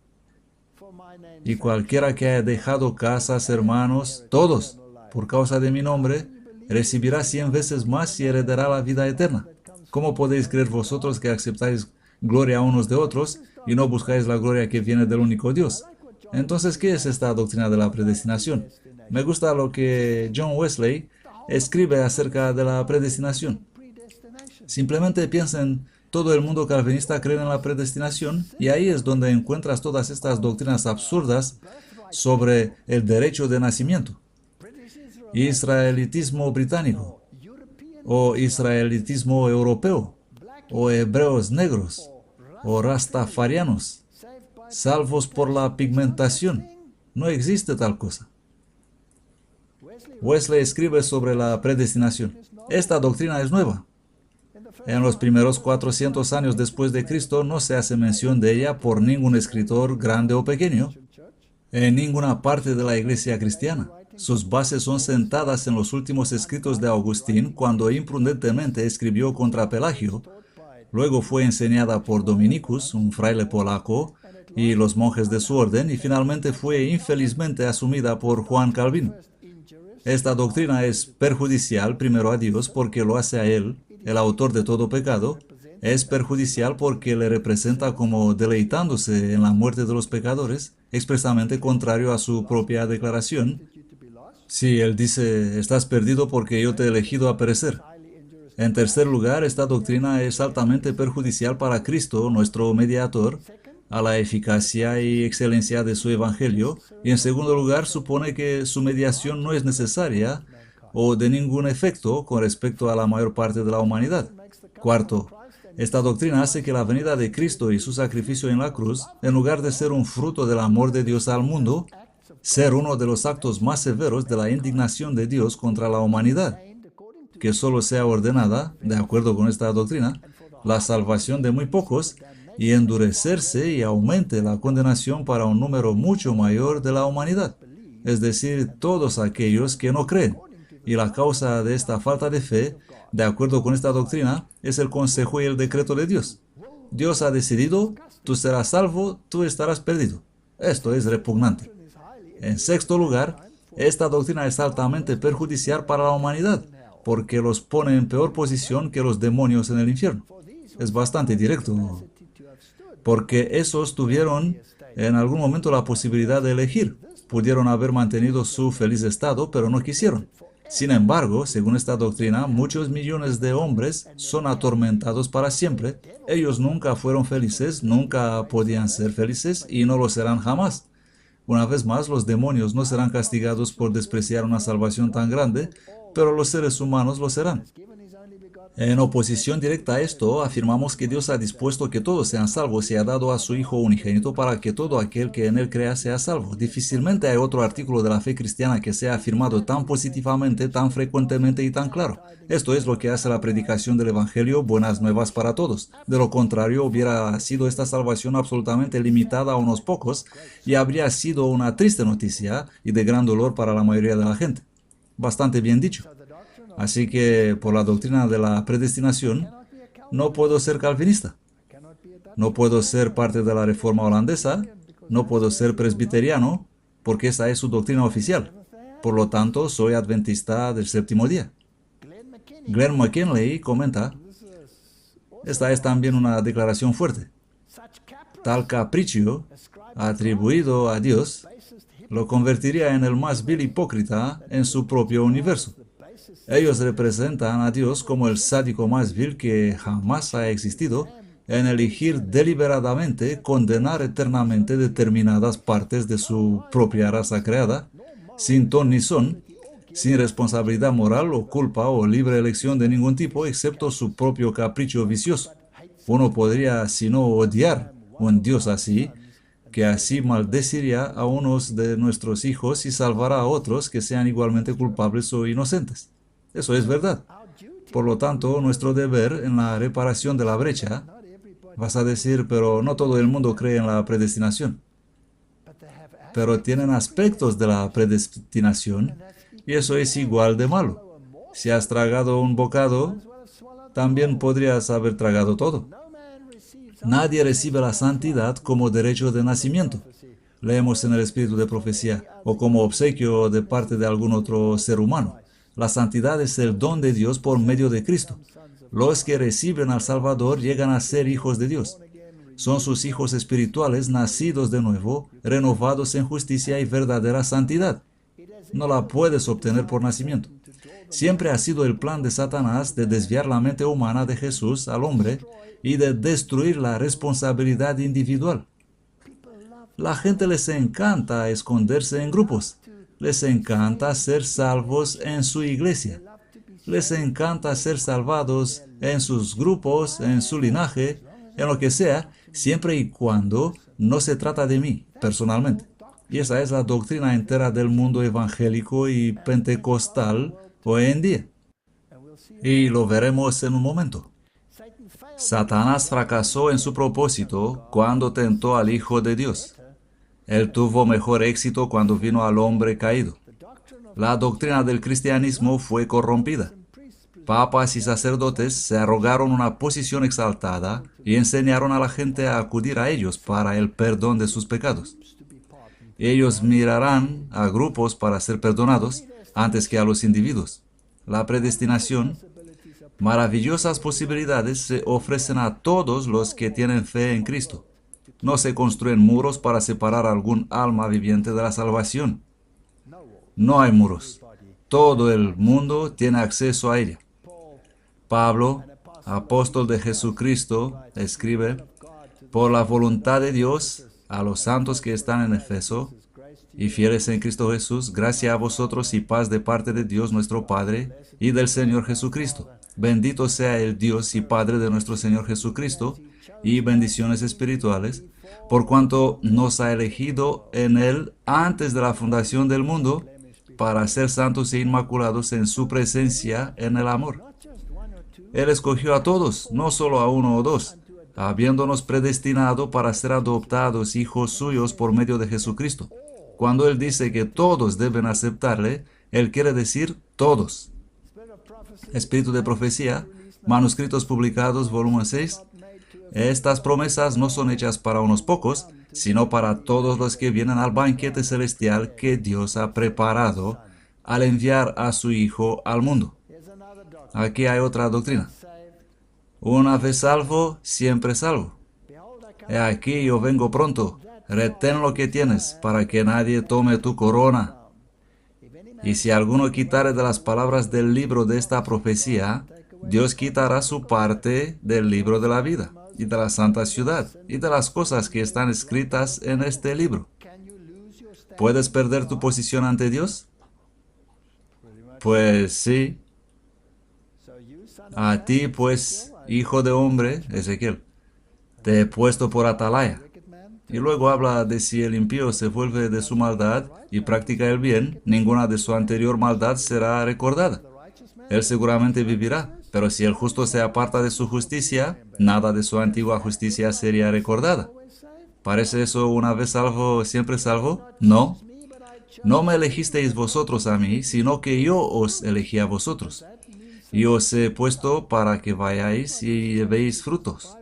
Y cualquiera que haya dejado casas, hermanos, todos, por causa de mi nombre, recibirá 100 veces más y heredará la vida eterna. ¿Cómo podéis creer vosotros que aceptáis gloria unos de otros y no buscáis la gloria que viene del único Dios? Entonces, ¿qué es esta doctrina de la predestinación? Me gusta lo que John Wesley escribe acerca de la predestinación. Simplemente piensen, todo el mundo calvinista cree en la predestinación y ahí es donde encuentras todas estas doctrinas absurdas sobre el derecho de nacimiento. Israelitismo británico, o israelitismo europeo, o hebreos negros, o rastafarianos, salvos por la pigmentación. No existe tal cosa. Wesley escribe sobre la predestinación. Esta doctrina es nueva. En los primeros 400 años después de Cristo no se hace mención de ella por ningún escritor grande o pequeño en ninguna parte de la iglesia cristiana. Sus bases son sentadas en los últimos escritos de Agustín cuando imprudentemente escribió contra Pelagio. Luego fue enseñada por Dominicus, un fraile polaco, y los monjes de su orden, y finalmente fue infelizmente asumida por Juan Calvino. Esta doctrina es perjudicial primero a Dios porque lo hace a Él, el autor de todo pecado. Es perjudicial porque le representa como deleitándose en la muerte de los pecadores, expresamente contrario a su propia declaración. Sí, Él dice, estás perdido porque yo te he elegido a perecer. En tercer lugar, esta doctrina es altamente perjudicial para Cristo, nuestro mediador, a la eficacia y excelencia de su evangelio, y en segundo lugar, supone que su mediación no es necesaria o de ningún efecto con respecto a la mayor parte de la humanidad. Cuarto, esta doctrina hace que la venida de Cristo y su sacrificio en la cruz, en lugar de ser un fruto del amor de Dios al mundo, ser uno de los actos más severos de la indignación de Dios contra la humanidad, que solo sea ordenada, de acuerdo con esta doctrina, la salvación de muy pocos y endurecerse y aumente la condenación para un número mucho mayor de la humanidad, es decir, todos aquellos que no creen. Y la causa de esta falta de fe, de acuerdo con esta doctrina, es el consejo y el decreto de Dios. Dios ha decidido, tú serás salvo, tú estarás perdido. Esto es repugnante. En sexto lugar, esta doctrina es altamente perjudicial para la humanidad, porque los pone en peor posición que los demonios en el infierno. Es bastante directo, porque esos tuvieron en algún momento la posibilidad de elegir. Pudieron haber mantenido su feliz estado, pero no quisieron. Sin embargo, según esta doctrina, muchos millones de hombres son atormentados para siempre. Ellos nunca fueron felices, nunca podían ser felices y no lo serán jamás. Una vez más, los demonios no serán castigados por despreciar una salvación tan grande, pero los seres humanos lo serán. En oposición directa a esto, afirmamos que Dios ha dispuesto que todos sean salvos y ha dado a su Hijo unigénito para que todo aquel que en Él crea sea salvo. Difícilmente hay otro artículo de la fe cristiana que sea afirmado tan positivamente, tan frecuentemente y tan claro. Esto es lo que hace la predicación del Evangelio buenas nuevas para todos. De lo contrario, hubiera sido esta salvación absolutamente limitada a unos pocos y habría sido una triste noticia y de gran dolor para la mayoría de la gente. Bastante bien dicho. Así que, por la doctrina de la predestinación, no puedo ser calvinista. No puedo ser parte de la reforma holandesa. No puedo ser presbiteriano, porque esa es su doctrina oficial. Por lo tanto, soy adventista del séptimo día. Glenn McKinley comenta, esta es también una declaración fuerte. Tal capricho, atribuido a Dios, lo convertiría en el más vil hipócrita en su propio universo. Ellos representan a Dios como el sádico más vil que jamás ha existido en elegir deliberadamente condenar eternamente determinadas partes de su propia raza creada, sin ton ni son, sin responsabilidad moral o culpa o libre elección de ningún tipo, excepto su propio capricho vicioso. Uno podría, si no odiar un Dios así, que así maldeciría a unos de nuestros hijos y salvará a otros que sean igualmente culpables o inocentes. Eso es verdad. Por lo tanto, nuestro deber en la reparación de la brecha, vas a decir, pero no todo el mundo cree en la predestinación. Pero tienen aspectos de la predestinación y eso es igual de malo. Si has tragado un bocado, también podrías haber tragado todo. Nadie recibe la santidad como derecho de nacimiento. Leemos en el Espíritu de Profecía, o como obsequio de parte de algún otro ser humano. La santidad es el don de Dios por medio de Cristo. Los que reciben al Salvador llegan a ser hijos de Dios. Son sus hijos espirituales nacidos de nuevo, renovados en justicia y verdadera santidad. No la puedes obtener por nacimiento. Siempre ha sido el plan de Satanás de desviar la mente humana de Jesús al hombre y de destruir la responsabilidad individual. La gente les encanta esconderse en grupos. Les encanta ser salvos en su iglesia. Les encanta ser salvados en sus grupos, en su linaje, en lo que sea, siempre y cuando no se trata de mí, personalmente. Y esa es la doctrina entera del mundo evangélico y pentecostal hoy en día. Y lo veremos en un momento. Satanás fracasó en su propósito cuando tentó al Hijo de Dios. Él tuvo mejor éxito cuando vino al hombre caído. La doctrina del cristianismo fue corrompida. Papas y sacerdotes se arrogaron una posición exaltada y enseñaron a la gente a acudir a ellos para el perdón de sus pecados. Ellos mirarán a grupos para ser perdonados antes que a los individuos. La predestinación, maravillosas posibilidades se ofrecen a todos los que tienen fe en Cristo. No se construyen muros para separar a algún alma viviente de la salvación. No hay muros. Todo el mundo tiene acceso a ella. Pablo, apóstol de Jesucristo, escribe, por la voluntad de Dios, a los santos que están en Efeso y fieles en Cristo Jesús, gracia a vosotros y paz de parte de Dios nuestro Padre y del Señor Jesucristo. Bendito sea el Dios y Padre de nuestro Señor Jesucristo, y bendiciones espirituales, por cuanto nos ha elegido en Él antes de la fundación del mundo, para ser santos e inmaculados en su presencia en el amor. Él escogió a todos, no solo a uno o dos, habiéndonos predestinado para ser adoptados hijos suyos por medio de Jesucristo. Cuando Él dice que todos deben aceptarle, Él quiere decir todos. Espíritu de Profecía, manuscritos publicados, volumen 6. Estas promesas no son hechas para unos pocos, sino para todos los que vienen al banquete celestial que Dios ha preparado al enviar a su Hijo al mundo. Aquí hay otra doctrina. Una vez salvo, siempre salvo. He aquí yo vengo pronto. Retén lo que tienes, para que nadie tome tu corona. Y si alguno quitare de las palabras del libro de esta profecía, Dios quitará su parte del libro de la vida, y de la santa ciudad, y de las cosas que están escritas en este libro. ¿Puedes perder tu posición ante Dios? Pues sí. A ti, pues, hijo de hombre, Ezequiel, te he puesto por atalaya. Y luego habla de si el impío se vuelve de su maldad y practica el bien, ninguna de su anterior maldad será recordada. Él seguramente vivirá, pero si el justo se aparta de su justicia, nada de su antigua justicia sería recordada. ¿Parece eso una vez salvo, siempre salvo? No. No me elegisteis vosotros a mí, sino que yo os elegí a vosotros. Y os he puesto para que vayáis y llevéis frutos.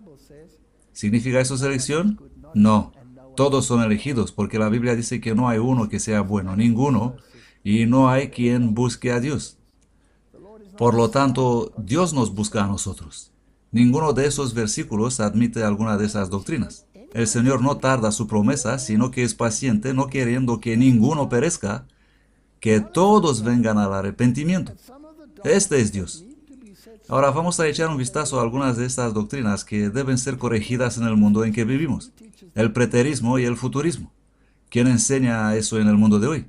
¿Significa eso selección? No. Todos son elegidos, porque la Biblia dice que no hay uno que sea bueno, ninguno, y no hay quien busque a Dios. Por lo tanto, Dios nos busca a nosotros. Ninguno de esos versículos admite alguna de esas doctrinas. El Señor no tarda su promesa, sino que es paciente, no queriendo que ninguno perezca, que todos vengan al arrepentimiento. Este es Dios. Ahora vamos a echar un vistazo a algunas de estas doctrinas que deben ser corregidas en el mundo en que vivimos. El preterismo y el futurismo. ¿Quién enseña eso en el mundo de hoy?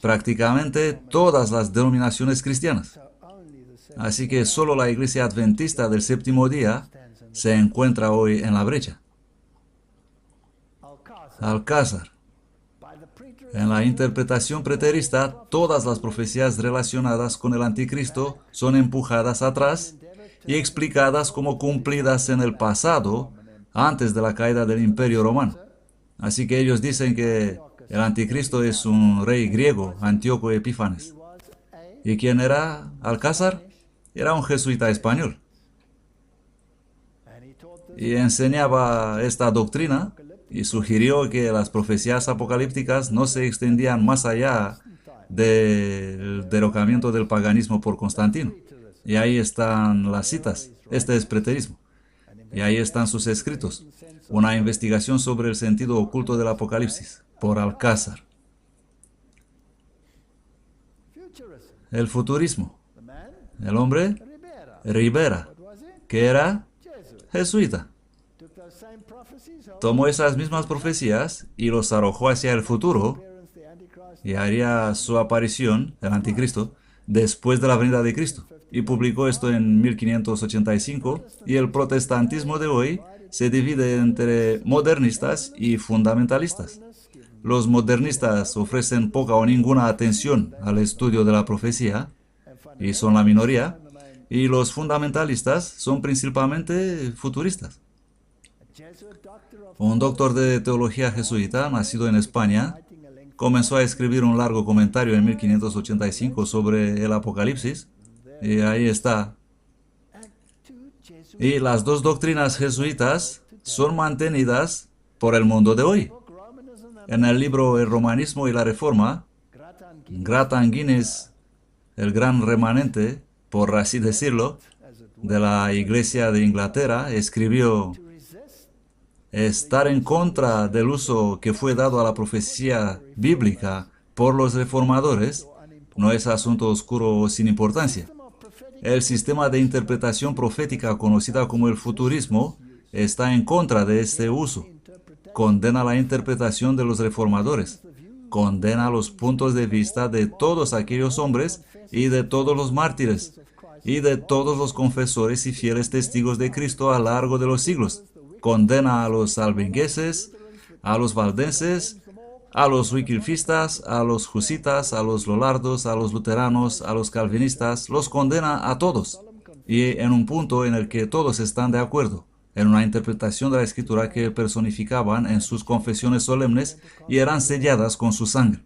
Prácticamente todas las denominaciones cristianas. Así que solo la Iglesia Adventista del Séptimo Día se encuentra hoy en la brecha. Alcázar. En la interpretación preterista, todas las profecías relacionadas con el anticristo son empujadas atrás y explicadas como cumplidas en el pasado, antes de la caída del Imperio Romano. Así que ellos dicen que el anticristo es un rey griego, Antíoco Epífanes. ¿Y quién era Alcázar? Era un jesuita español. Y enseñaba esta doctrina y sugirió que las profecías apocalípticas no se extendían más allá del derrocamiento del paganismo por Constantino. Y ahí están las citas. Este es preterismo. Y ahí están sus escritos. Una investigación sobre el sentido oculto del Apocalipsis, por Alcázar. El futurismo. El hombre, Ribera, que era jesuita. Tomó esas mismas profecías y los arrojó hacia el futuro y haría su aparición, el anticristo, después de la venida de Cristo. Y publicó esto en 1585 y el protestantismo de hoy se divide entre modernistas y fundamentalistas. Los modernistas ofrecen poca o ninguna atención al estudio de la profecía y son la minoría, y los fundamentalistas son principalmente futuristas. Un doctor de teología jesuita, nacido en España, comenzó a escribir un largo comentario en 1585 sobre el Apocalipsis, y ahí está. Y las dos doctrinas jesuitas son mantenidas por el mundo de hoy. En el libro El Romanismo y la Reforma, Gratan Guinness, el gran remanente, por así decirlo, de la Iglesia de Inglaterra, escribió: estar en contra del uso que fue dado a la profecía bíblica por los reformadores no es asunto oscuro o sin importancia. El sistema de interpretación profética conocida como el futurismo está en contra de este uso. Condena la interpretación de los reformadores. Condena los puntos de vista de todos aquellos hombres y de todos los mártires y de todos los confesores y fieles testigos de Cristo a lo largo de los siglos. Condena a los albigenses, a los valdenses, a los wyclifistas, a los husitas, a los lollardos, a los luteranos, a los calvinistas, los condena a todos. Y en un punto en el que todos están de acuerdo, en una interpretación de la Escritura que personificaban en sus confesiones solemnes y eran selladas con su sangre.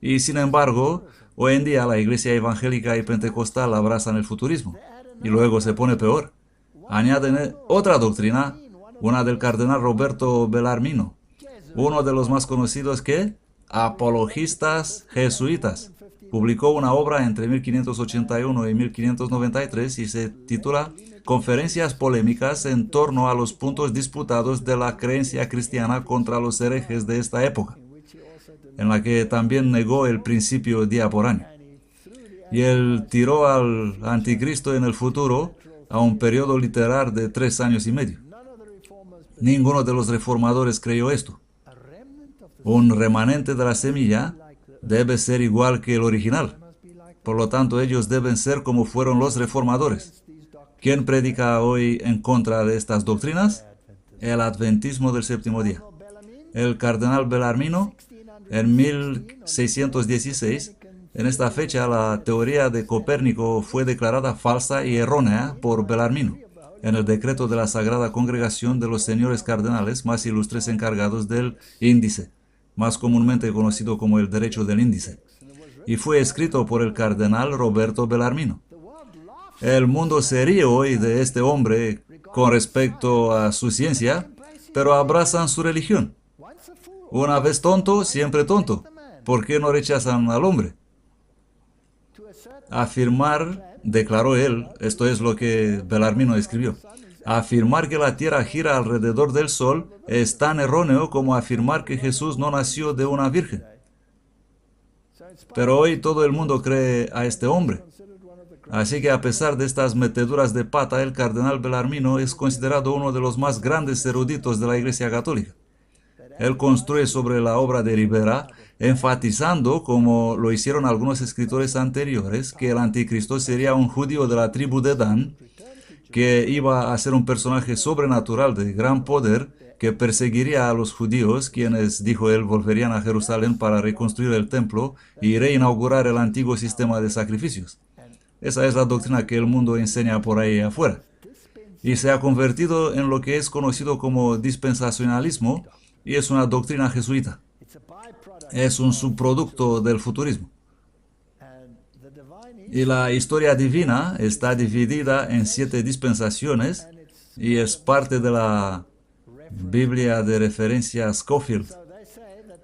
Y sin embargo, hoy en día la Iglesia evangélica y pentecostal abrazan el futurismo. Y luego se pone peor. Añaden otra doctrina, una del cardenal Roberto Bellarmino, uno de los más conocidos que apologistas jesuitas. Publicó una obra entre 1581 y 1593 y se titula Conferencias polémicas en torno a los puntos disputados de la creencia cristiana contra los herejes de esta época, en la que también negó el principio día por año. Y él tiró al anticristo en el futuro a un periodo literal de 3 años y medio. Ninguno de los reformadores creyó esto. Un remanente de la semilla debe ser igual que el original. Por lo tanto, ellos deben ser como fueron los reformadores. ¿Quién predica hoy en contra de estas doctrinas? El adventismo del séptimo día. El cardenal Bellarmino, en 1616, en esta fecha la teoría de Copérnico fue declarada falsa y errónea por Bellarmino, en el decreto de la Sagrada Congregación de los Señores Cardenales más ilustres encargados del índice, más comúnmente conocido como el derecho del índice, y fue escrito por el cardenal Roberto Bellarmino. El mundo se ríe hoy de este hombre con respecto a su ciencia, pero abrazan su religión. Una vez tonto, siempre tonto. ¿Por qué no rechazan al hombre? Afirmar, declaró él, esto es lo que Bellarmino escribió, afirmar que la Tierra gira alrededor del Sol es tan erróneo como afirmar que Jesús no nació de una virgen. Pero hoy todo el mundo cree a este hombre. Así que a pesar de estas meteduras de pata, el cardenal Bellarmino es considerado uno de los más grandes eruditos de la Iglesia Católica. Él construye sobre la obra de Ribera, enfatizando, como lo hicieron algunos escritores anteriores, que el anticristo sería un judío de la tribu de Dan, que iba a ser un personaje sobrenatural de gran poder, que perseguiría a los judíos, quienes, dijo él, volverían a Jerusalén para reconstruir el templo y reinaugurar el antiguo sistema de sacrificios. Esa es la doctrina que el mundo enseña por ahí afuera. Y se ha convertido en lo que es conocido como dispensacionalismo, y es una doctrina jesuita. Es un subproducto del futurismo. Y la historia divina está dividida en 7 dispensaciones y es parte de la Biblia de referencia Scofield.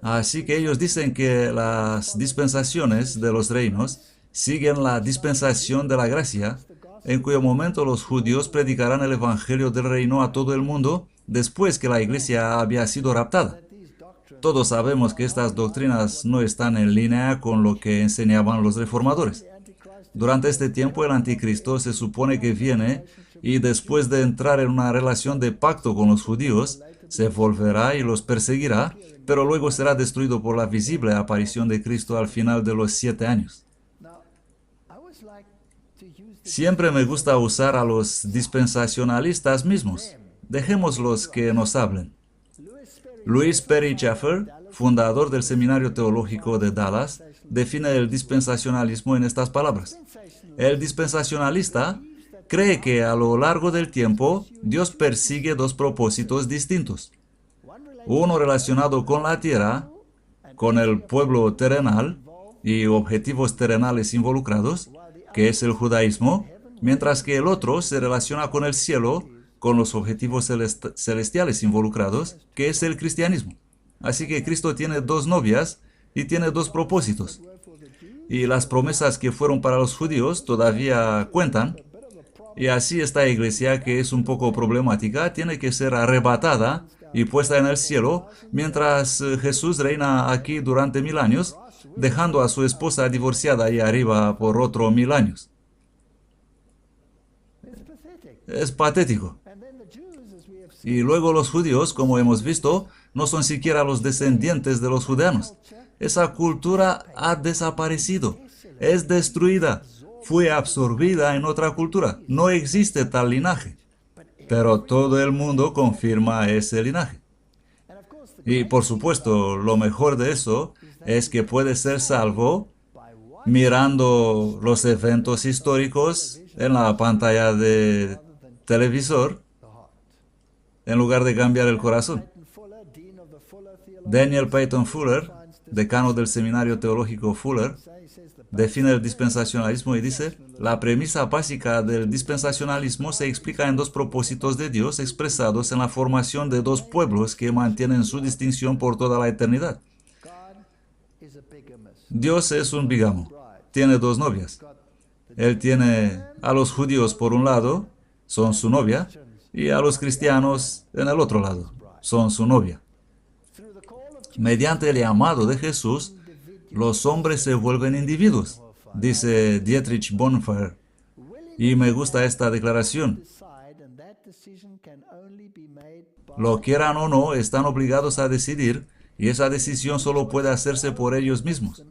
Así que ellos dicen que las dispensaciones de los reinos siguen la dispensación de la gracia, en cuyo momento los judíos predicarán el evangelio del reino a todo el mundo después que la iglesia había sido raptada. Todos sabemos que estas doctrinas no están en línea con lo que enseñaban los reformadores. Durante este tiempo el anticristo se supone que viene y después de entrar en una relación de pacto con los judíos, se volverá y los perseguirá, pero luego será destruido por la visible aparición de Cristo al final de los 7 años. Siempre me gusta usar a los dispensacionalistas mismos. Dejémoslos que nos hablen. Louis Perry Chafer, fundador del Seminario Teológico de Dallas, define el dispensacionalismo en estas palabras. El dispensacionalista cree que a lo largo del tiempo Dios persigue 2 propósitos distintos. Uno relacionado con la tierra, con el pueblo terrenal y objetivos terrenales involucrados, que es el judaísmo, mientras que el otro se relaciona con el cielo, con los objetivos celestiales involucrados, que es el cristianismo. Así que Cristo tiene 2 novias y tiene 2 propósitos. Y las promesas que fueron para los judíos todavía cuentan. Y así esta iglesia, que es un poco problemática, tiene que ser arrebatada y puesta en el cielo, mientras Jesús reina aquí durante 1000 años, dejando a su esposa divorciada ahí arriba por otro 1000 años. Es patético. Y luego los judíos, como hemos visto, no son siquiera los descendientes de los judeanos. Esa cultura ha desaparecido, es destruida, fue absorbida en otra cultura. No existe tal linaje, pero todo el mundo confirma ese linaje. Y por supuesto, lo mejor de eso es que puede ser salvo mirando los eventos históricos en la pantalla de televisor en lugar de cambiar el corazón. Daniel Peyton Fuller, decano del Seminario Teológico Fuller, define el dispensacionalismo y dice: la premisa básica del dispensacionalismo se explica en 2 propósitos de Dios expresados en la formación de 2 pueblos que mantienen su distinción por toda la eternidad. Dios es un bígamo, tiene 2 novias. Él tiene a los judíos por un lado, son su novia, y a los cristianos en el otro lado, son su novia. Mediante el llamado de Jesús, los hombres se vuelven individuos, dice Dietrich Bonhoeffer. Y me gusta esta declaración. Lo quieran o no, están obligados a decidir, y esa decisión solo puede hacerse por ellos mismos.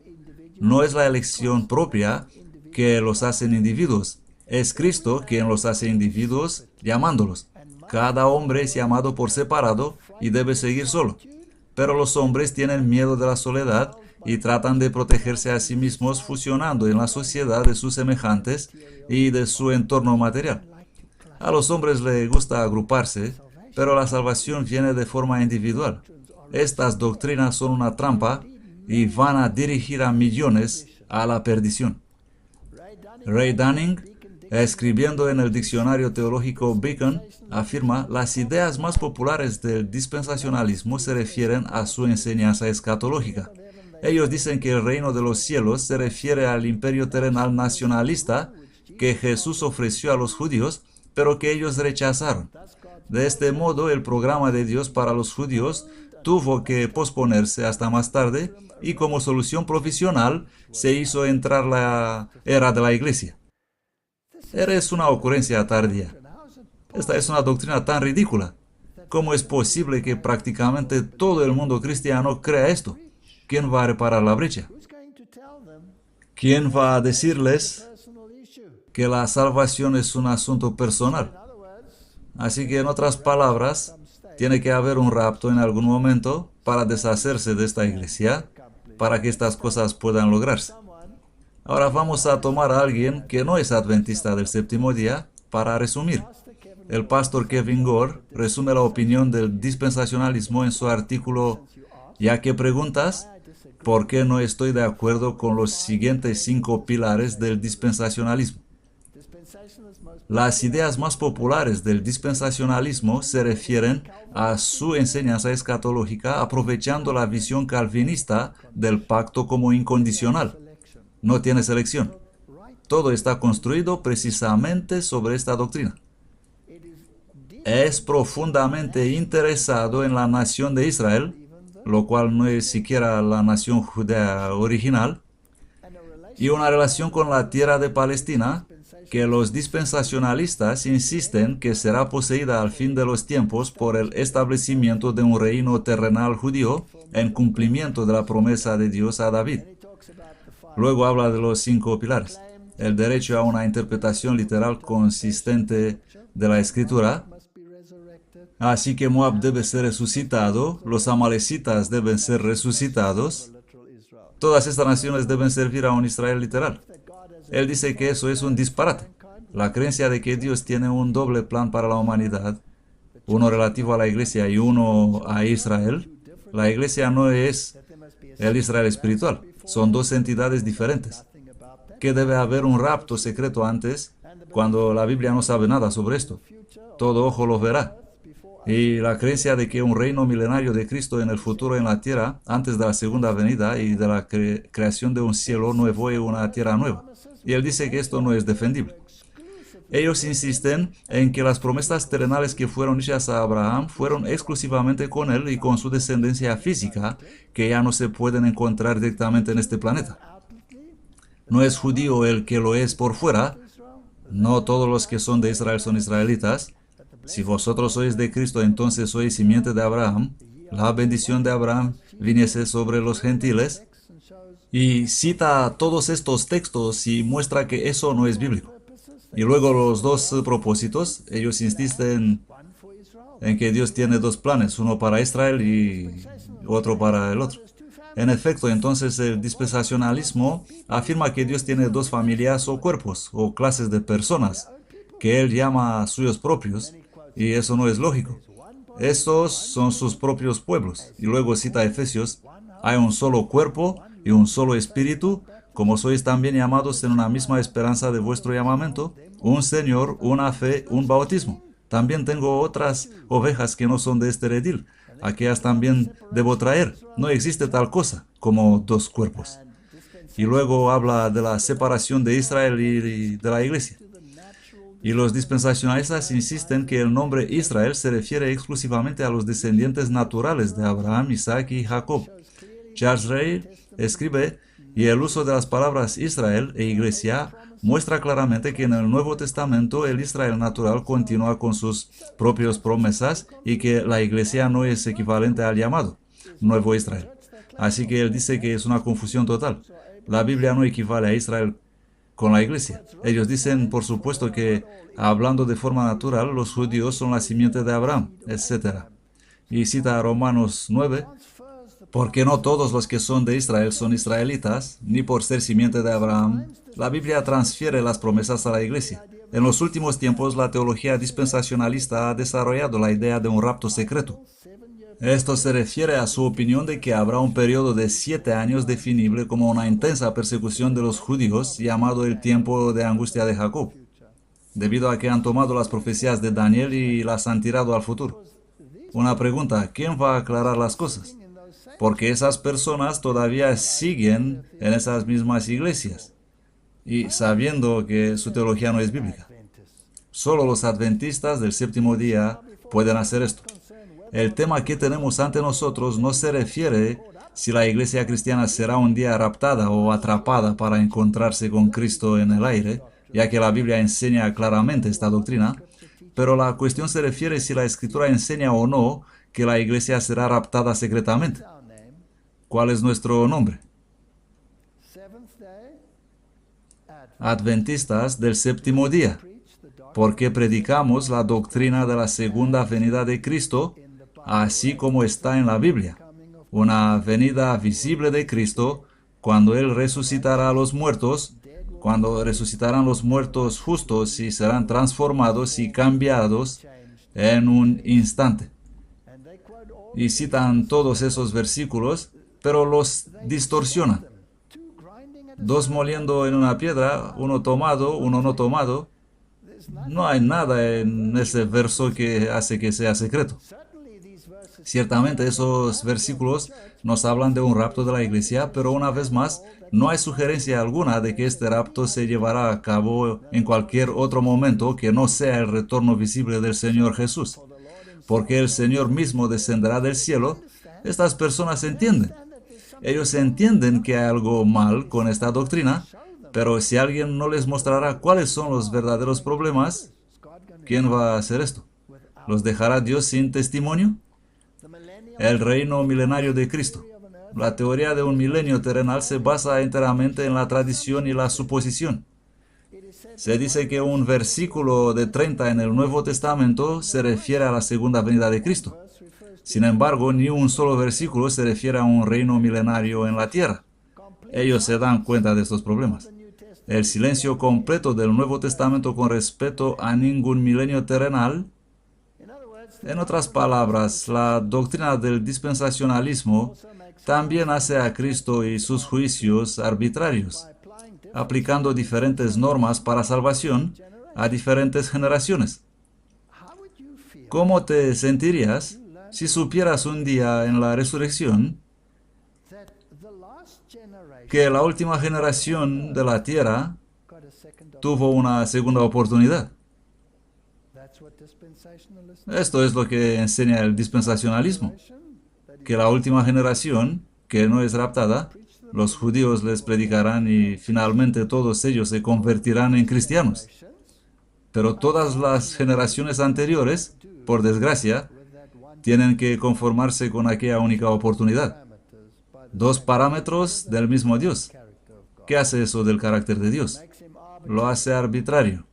No es la elección propia que los hace individuos, es Cristo quien los hace individuos llamándolos. Cada hombre es llamado por separado y debe seguir solo. Pero los hombres tienen miedo de la soledad y tratan de protegerse a sí mismos fusionando en la sociedad de sus semejantes y de su entorno material. A los hombres les gusta agruparse, pero la salvación viene de forma individual. Estas doctrinas son una trampa y van a dirigir a millones a la perdición. Ray Dunning, escribiendo en el diccionario teológico Beacon, afirma: las ideas más populares del dispensacionalismo se refieren a su enseñanza escatológica. Ellos dicen que el reino de los cielos se refiere al imperio terrenal nacionalista que Jesús ofreció a los judíos, pero que ellos rechazaron. De este modo, el programa de Dios para los judíos tuvo que posponerse hasta más tarde y como solución provisional se hizo entrar la era de la iglesia. Es una ocurrencia tardía. Esta es una doctrina tan ridícula. ¿Cómo es posible que prácticamente todo el mundo cristiano crea esto? ¿Quién va a reparar la brecha? ¿Quién va a decirles que la salvación es un asunto personal? Así que en otras palabras, tiene que haber un rapto en algún momento para deshacerse de esta iglesia, para que estas cosas puedan lograrse. Ahora vamos a tomar a alguien que no es adventista del séptimo día para resumir. El pastor Kevin Gore resume la opinión del dispensacionalismo en su artículo "Ya que preguntas, ¿por qué no estoy de acuerdo con los siguientes 5 pilares del dispensacionalismo?". Las ideas más populares del dispensacionalismo se refieren a su enseñanza escatológica aprovechando la visión calvinista del pacto como incondicional. No tiene selección. Todo está construido precisamente sobre esta doctrina. Es profundamente interesado en la nación de Israel, lo cual no es siquiera la nación judía original, y una relación con la tierra de Palestina, que los dispensacionalistas insisten que será poseída al fin de los tiempos por el establecimiento de un reino terrenal judío en cumplimiento de la promesa de Dios a David. Luego habla de los 5 pilares: el derecho a una interpretación literal consistente de la Escritura. Así que Moab debe ser resucitado, los amalecitas deben ser resucitados, todas estas naciones deben servir a un Israel literal. Él dice que eso es un disparate. La creencia de que Dios tiene un doble plan para la humanidad, uno relativo a la iglesia y uno a Israel. La iglesia no es el Israel espiritual, son dos entidades diferentes. Que debe haber un rapto secreto antes, cuando la Biblia no sabe nada sobre esto. Todo ojo lo verá. Y la creencia de que un reino milenario de Cristo en el futuro en la tierra, antes de la segunda venida y de la creación de un cielo nuevo y una tierra nueva. Y él dice que esto no es defendible. Ellos insisten en que las promesas terrenales que fueron hechas a Abraham fueron exclusivamente con él y con su descendencia física, que ya no se pueden encontrar directamente en este planeta. No es judío el que lo es por fuera. No todos los que son de Israel son israelitas. Si vosotros sois de Cristo, entonces sois simiente de Abraham. La bendición de Abraham viniese sobre los gentiles. Y cita todos estos textos y muestra que eso no es bíblico. Y luego los 2 propósitos, ellos insisten en que Dios tiene 2 planes, uno para Israel y otro para el otro. En efecto, entonces el dispensacionalismo afirma que Dios tiene 2 familias o cuerpos o clases de personas que Él llama suyos propios, y eso no es lógico. Estos son sus propios pueblos. Y luego cita Efesios: hay un solo cuerpo y un solo espíritu, como sois también llamados en una misma esperanza de vuestro llamamiento, un Señor, una fe, un bautismo. También tengo otras ovejas que no son de este redil. Aquellas también debo traer. No existe tal cosa como 2 cuerpos. Y luego habla de la separación de Israel y de la iglesia. Y los dispensacionalistas insisten que el nombre Israel se refiere exclusivamente a los descendientes naturales de Abraham, Isaac y Jacob. Charles Ray escribe: y el uso de las palabras Israel e iglesia muestra claramente que en el Nuevo Testamento el Israel natural continúa con sus propias promesas y que la iglesia no es equivalente al llamado Nuevo Israel. Así que él dice que es una confusión total. La Biblia no equivale a Israel con la iglesia. Ellos dicen, por supuesto, que hablando de forma natural, los judíos son la simiente de Abraham, etc. Y cita a Romanos 9, porque no todos los que son de Israel son israelitas, ni por ser simiente de Abraham. La Biblia transfiere las promesas a la iglesia. En los últimos tiempos, la teología dispensacionalista ha desarrollado la idea de un rapto secreto. Esto se refiere a su opinión de que habrá un periodo de 7 años definible como una intensa persecución de los judíos, llamado el tiempo de angustia de Jacob, debido a que han tomado las profecías de Daniel y las han tirado al futuro. Una pregunta: ¿quién va a aclarar las cosas? Porque esas personas todavía siguen en esas mismas iglesias, y sabiendo que su teología no es bíblica. Solo los adventistas del séptimo día pueden hacer esto. El tema que tenemos ante nosotros no se refiere si la iglesia cristiana será un día raptada o atrapada para encontrarse con Cristo en el aire, ya que la Biblia enseña claramente esta doctrina, pero la cuestión se refiere si la Escritura enseña o no que la iglesia será raptada secretamente. ¿Cuál es nuestro nombre? Adventistas del séptimo día, porque predicamos la doctrina de la segunda venida de Cristo, así como está en la Biblia, una venida visible de Cristo cuando Él resucitará a los muertos, cuando resucitarán los muertos justos y serán transformados y cambiados en un instante. Y citan todos esos versículos, pero los distorsionan. Dos moliendo en una piedra, uno tomado, uno no tomado. No hay nada en ese verso que hace que sea secreto. Ciertamente esos versículos nos hablan de un rapto de la iglesia, pero una vez más, no hay sugerencia alguna de que este rapto se llevará a cabo en cualquier otro momento que no sea el retorno visible del Señor Jesús. Porque el Señor mismo descenderá del cielo. Estas personas entienden. Ellos entienden que hay algo mal con esta doctrina, pero si alguien no les mostrará cuáles son los verdaderos problemas, ¿quién va a hacer esto? ¿Los dejará Dios sin testimonio? El reino milenario de Cristo. La teoría de un milenio terrenal se basa enteramente en la tradición y la suposición. Se dice que un versículo de 30 en el Nuevo Testamento se refiere a la segunda venida de Cristo. Sin embargo, ni un solo versículo se refiere a un reino milenario en la tierra. Ellos se dan cuenta de estos problemas. El silencio completo del Nuevo Testamento con respecto a ningún milenio terrenal. En otras palabras, la doctrina del dispensacionalismo también hace a Cristo y sus juicios arbitrarios, aplicando diferentes normas para salvación a diferentes generaciones. ¿Cómo te sentirías si supieras un día en la resurrección que la última generación de la tierra tuvo una segunda oportunidad? Esto es lo que enseña el dispensacionalismo, que la última generación, que no es raptada, los judíos les predicarán y finalmente todos ellos se convertirán en cristianos. Pero todas las generaciones anteriores, por desgracia, tienen que conformarse con aquella única oportunidad. Dos parámetros del mismo Dios. ¿Qué hace eso del carácter de Dios? Lo hace arbitrario.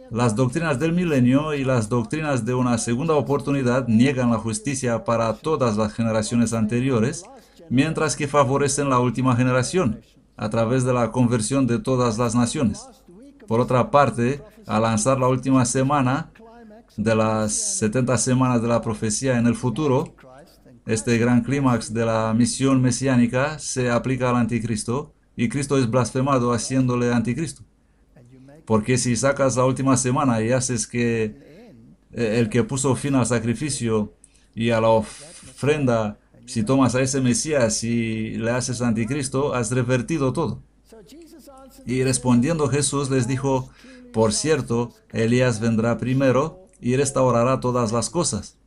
Las doctrinas del milenio y las doctrinas de una segunda oportunidad niegan la justicia para todas las generaciones anteriores, mientras que favorecen la última generación, a través de la conversión de todas las naciones. Por otra parte, al lanzar la última semana de las 70 semanas de la profecía en el futuro, este gran clímax de la misión mesiánica se aplica al anticristo y Cristo es blasfemado haciéndole anticristo. Porque si sacas la última semana y haces que el que puso fin al sacrificio y a la ofrenda, si tomas a ese Mesías y le haces anticristo, has revertido todo. Y respondiendo Jesús les dijo, por cierto, Elías vendrá primero y restaurará todas las cosas.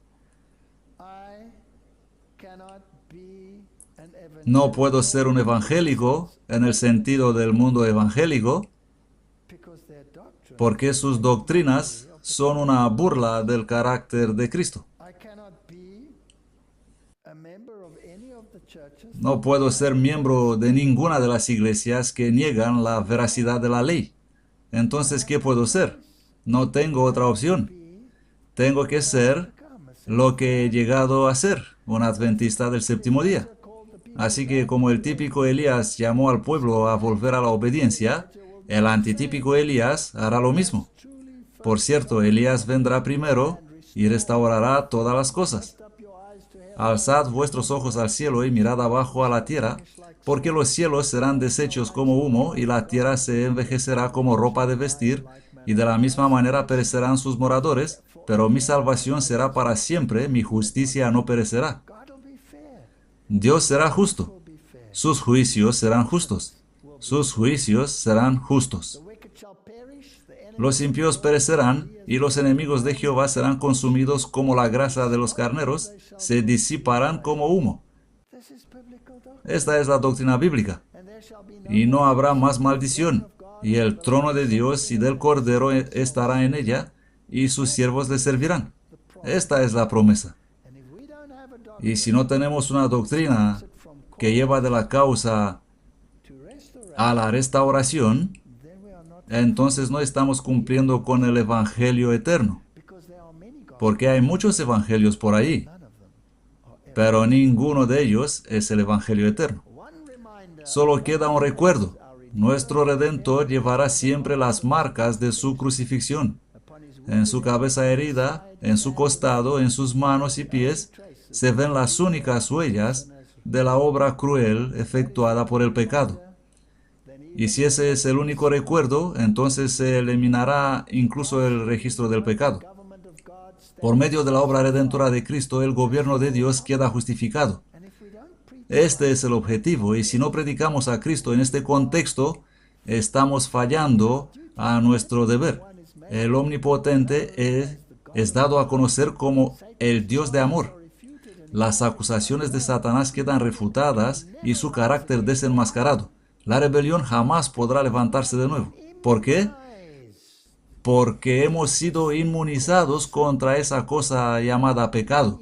No puedo ser un evangélico en el sentido del mundo evangélico, porque sus doctrinas son una burla del carácter de Cristo. No puedo ser miembro de ninguna de las iglesias que niegan la veracidad de la ley. Entonces, ¿qué puedo ser? No tengo otra opción. Tengo que ser lo que he llegado a ser, un adventista del séptimo día. Así que como el típico Elías llamó al pueblo a volver a la obediencia, el antitípico Elías hará lo mismo. Por cierto, Elías vendrá primero y restaurará todas las cosas. Alzad vuestros ojos al cielo y mirad abajo a la tierra, porque los cielos serán deshechos como humo y la tierra se envejecerá como ropa de vestir, y de la misma manera perecerán sus moradores, pero mi salvación será para siempre, mi justicia no perecerá. Dios será justo. Sus juicios serán justos. Sus juicios serán justos. Los impíos perecerán y los enemigos de Jehová serán consumidos como la grasa de los carneros, se disiparán como humo. Esta es la doctrina bíblica. Y no habrá más maldición, y el trono de Dios y del Cordero estará en ella, y sus siervos le servirán. Esta es la promesa. Y si no tenemos una doctrina que lleva de la causa a la restauración, entonces no estamos cumpliendo con el Evangelio eterno, porque hay muchos evangelios por ahí, pero ninguno de ellos es el Evangelio eterno. Solo queda un recuerdo. Nuestro Redentor llevará siempre las marcas de su crucifixión. En su cabeza herida, en su costado, en sus manos y pies, se ven las únicas huellas de la obra cruel efectuada por el pecado. Y si ese es el único recuerdo, entonces se eliminará incluso el registro del pecado. Por medio de la obra redentora de Cristo, el gobierno de Dios queda justificado. Este es el objetivo, y si no predicamos a Cristo en este contexto, estamos fallando a nuestro deber. El Omnipotente es dado a conocer como el Dios de amor. Las acusaciones de Satanás quedan refutadas y su carácter desenmascarado. La rebelión jamás podrá levantarse de nuevo. ¿Por qué? Porque hemos sido inmunizados contra esa cosa llamada pecado.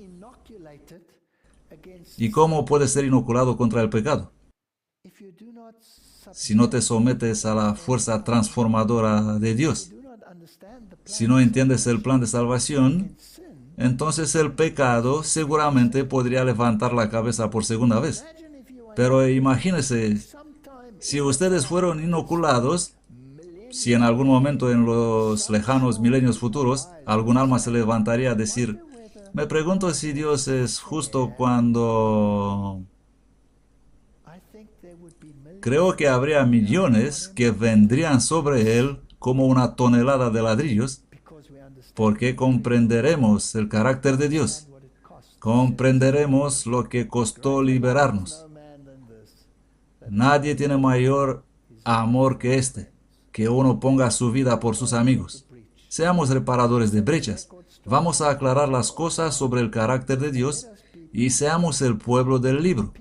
¿Y cómo puedes ser inoculado contra el pecado? Si no te sometes a la fuerza transformadora de Dios. Si no entiendes el plan de salvación, entonces el pecado seguramente podría levantar la cabeza por segunda vez. Pero imagínese, si ustedes fueron inoculados, si en algún momento en los lejanos milenios futuros algún alma se levantaría a decir, me pregunto si Dios es justo cuando... Creo que habría millones que vendrían sobre él como una tonelada de ladrillos, porque comprenderemos el carácter de Dios. Comprenderemos lo que costó liberarnos. Nadie tiene mayor amor que este, que uno ponga su vida por sus amigos. Seamos reparadores de brechas. Vamos a aclarar las cosas sobre el carácter de Dios y seamos el pueblo del libro.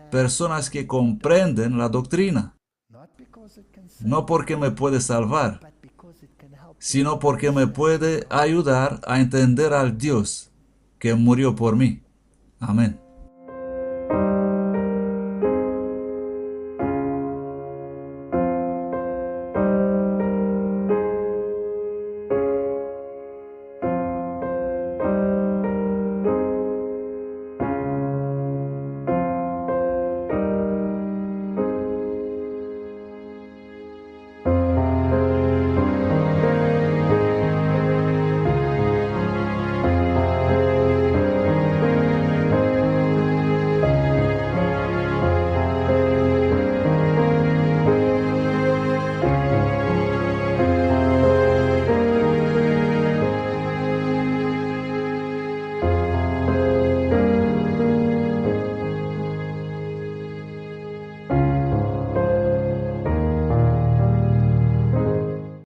Personas que comprenden la doctrina. No porque me puede salvar, sino porque me puede ayudar a entender al Dios que murió por mí. Amén.